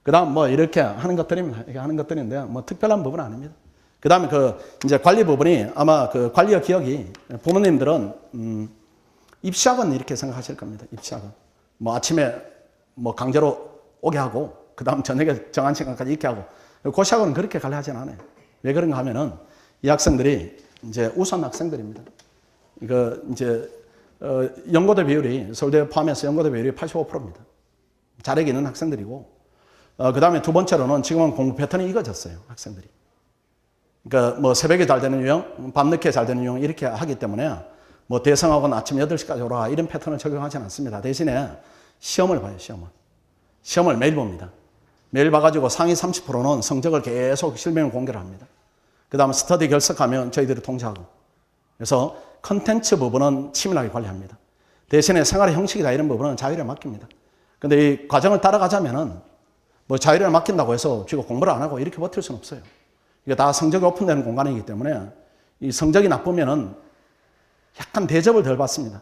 A: 그 다음 뭐 이렇게 하는 것들입니다. 이렇게 하는 것들인데 뭐 특별한 부분은 아닙니다. 그 다음에 그 이제 관리 부분이 아마 그 관리의 기억이 부모님들은 입시학원 이렇게 생각하실 겁니다. 입시학원. 뭐 아침에 뭐 강제로 오게 하고 그 다음 저녁에 정한 시간까지 있게 하고 고시학원은 그렇게 관리 하진 않아요. 왜 그런가 하면은 이 학생들이 이제 우수한 학생들입니다. 이거 이제 연고대 비율이 서울대 포함해서 연고대 비율이 85%입니다. 자력이 있는 학생들이고 그 다음에 두 번째로는 지금은 공부 패턴이 익어졌어요. 학생들이. 그러니까 뭐 새벽에 잘 되는 유형, 밤늦게 잘 되는 유형 이렇게 하기 때문에 뭐 대성학원 아침 8시까지 오라 이런 패턴을 적용하지는 않습니다. 대신에 시험을 봐요. 시험을 매일 봅니다. 매일 봐가지고 상위 30%는 성적을 계속 실명 공개를 합니다. 그 다음 스터디 결석하면 저희들이 통제하고. 그래서 컨텐츠 부분은 치밀하게 관리합니다. 대신에 생활의 형식이다 이런 부분은 자율에 맡깁니다. 근데 이 과정을 따라가자면은 뭐 자율에 맡긴다고 해서 쥐고 공부를 안 하고 이렇게 버틸 수는 없어요. 이게 다 성적이 오픈되는 공간이기 때문에 이 성적이 나쁘면은 약간 대접을 덜 받습니다.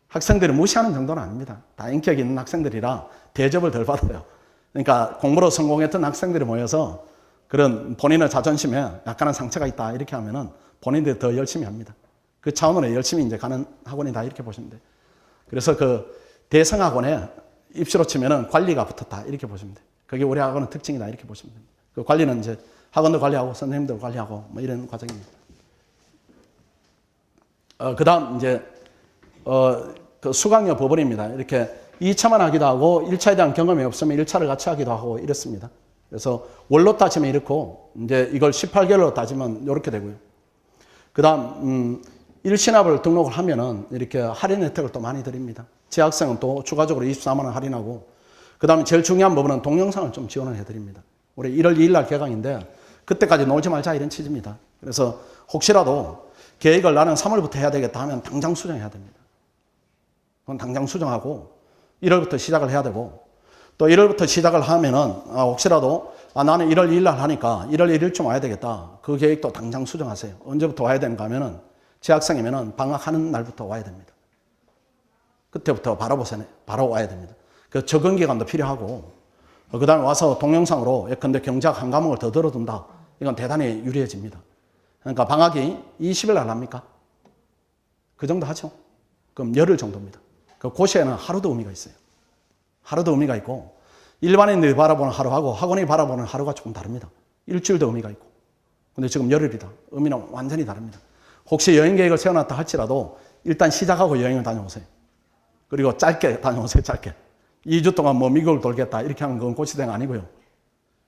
A: 학생들이 무시하는 정도는 아닙니다. 다 인격이 있는 학생들이라 대접을 덜 받아요. 그러니까 공부로 성공했던 학생들이 모여서 그런 본인의 자존심에 약간의 상처가 있다 이렇게 하면은 본인들이 더 열심히 합니다. 그 차원으로 열심히 이제 가는 학원이다 이렇게 보시면 돼요. 그래서 그 대성학원에 입시로 치면은 관리가 붙었다 이렇게 보시면 돼요. 그게 우리 학원의 특징이다 이렇게 보시면 됩니다. 그 관리는 이제 학원도 관리하고 선생님도 관리하고 뭐 이런 과정입니다. 그 다음 이제 그 수강료 부분입니다. 이렇게 2차만 하기도 하고 1차에 대한 경험이 없으면 1차를 같이 하기도 하고 이렇습니다. 그래서 월로 따지면 이렇고, 이제 이걸 18개월로 따지면 이렇게 되고요. 그 다음, 일시납을 등록을 하면은 이렇게 할인 혜택을 또 많이 드립니다. 재학생은 또 추가적으로 24만 원 할인하고, 그 다음에 제일 중요한 부분은 동영상을 좀 지원을 해드립니다. 올해 1월 2일 날 개강인데, 그때까지 놀지 말자 이런 취지입니다. 그래서 혹시라도 계획을 나는 3월부터 해야 되겠다 하면 당장 수정해야 됩니다. 그건 당장 수정하고 1월부터 시작을 해야 되고, 또 1월부터 시작을 하면은 혹시라도 나는 1월 2일 날 하니까 1월 1일쯤 와야 되겠다. 그 계획도 당장 수정하세요. 언제부터 와야 되는가 하면은 재학생이면은 방학하는 날부터 와야 됩니다. 그때부터 바로 와야 됩니다. 그 적응 기간도 필요하고, 그 다음에 와서 동영상으로 예컨대 경제학 한 과목을 더 들어둔다. 이건 대단히 유리해집니다. 그러니까 방학이 20일 날 합니까? 그 정도 하죠. 그럼 열흘 정도입니다. 그 시에는 하루도 의미가 있어요. 하루도 의미가 있고, 일반인들이 바라보는 하루하고 학원이 바라보는 하루가 조금 다릅니다. 일주일도 의미가 있고. 근데 지금 열흘이다. 의미는 완전히 다릅니다. 혹시 여행 계획을 세워놨다 할지라도 일단 시작하고 여행을 다녀오세요. 그리고 짧게 다녀오세요. 짧게. 2주 동안 뭐 미국을 돌겠다 이렇게 하면 그건 고시생 아니고요.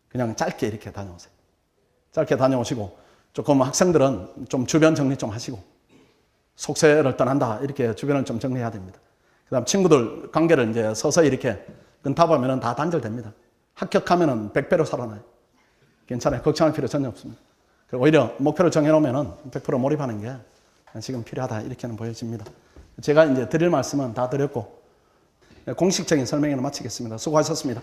A: 그냥 짧게 이렇게 다녀오세요. 짧게 다녀오시고, 조금 학생들은 좀 주변 정리 좀 하시고, 속세를 떠난다 이렇게 주변을 좀 정리해야 됩니다. 그 다음 친구들 관계를 이제 서서히 이렇게 근탑하면 다 단절됩니다. 합격하면 100배로 살아나요. 괜찮아요. 걱정할 필요 전혀 없습니다. 그리고 오히려 목표를 정해놓으면 100% 몰입하는 게 지금 필요하다 이렇게는 보여집니다. 제가 이제 드릴 말씀은 다 드렸고, 공식적인 설명회는 마치겠습니다. 수고하셨습니다.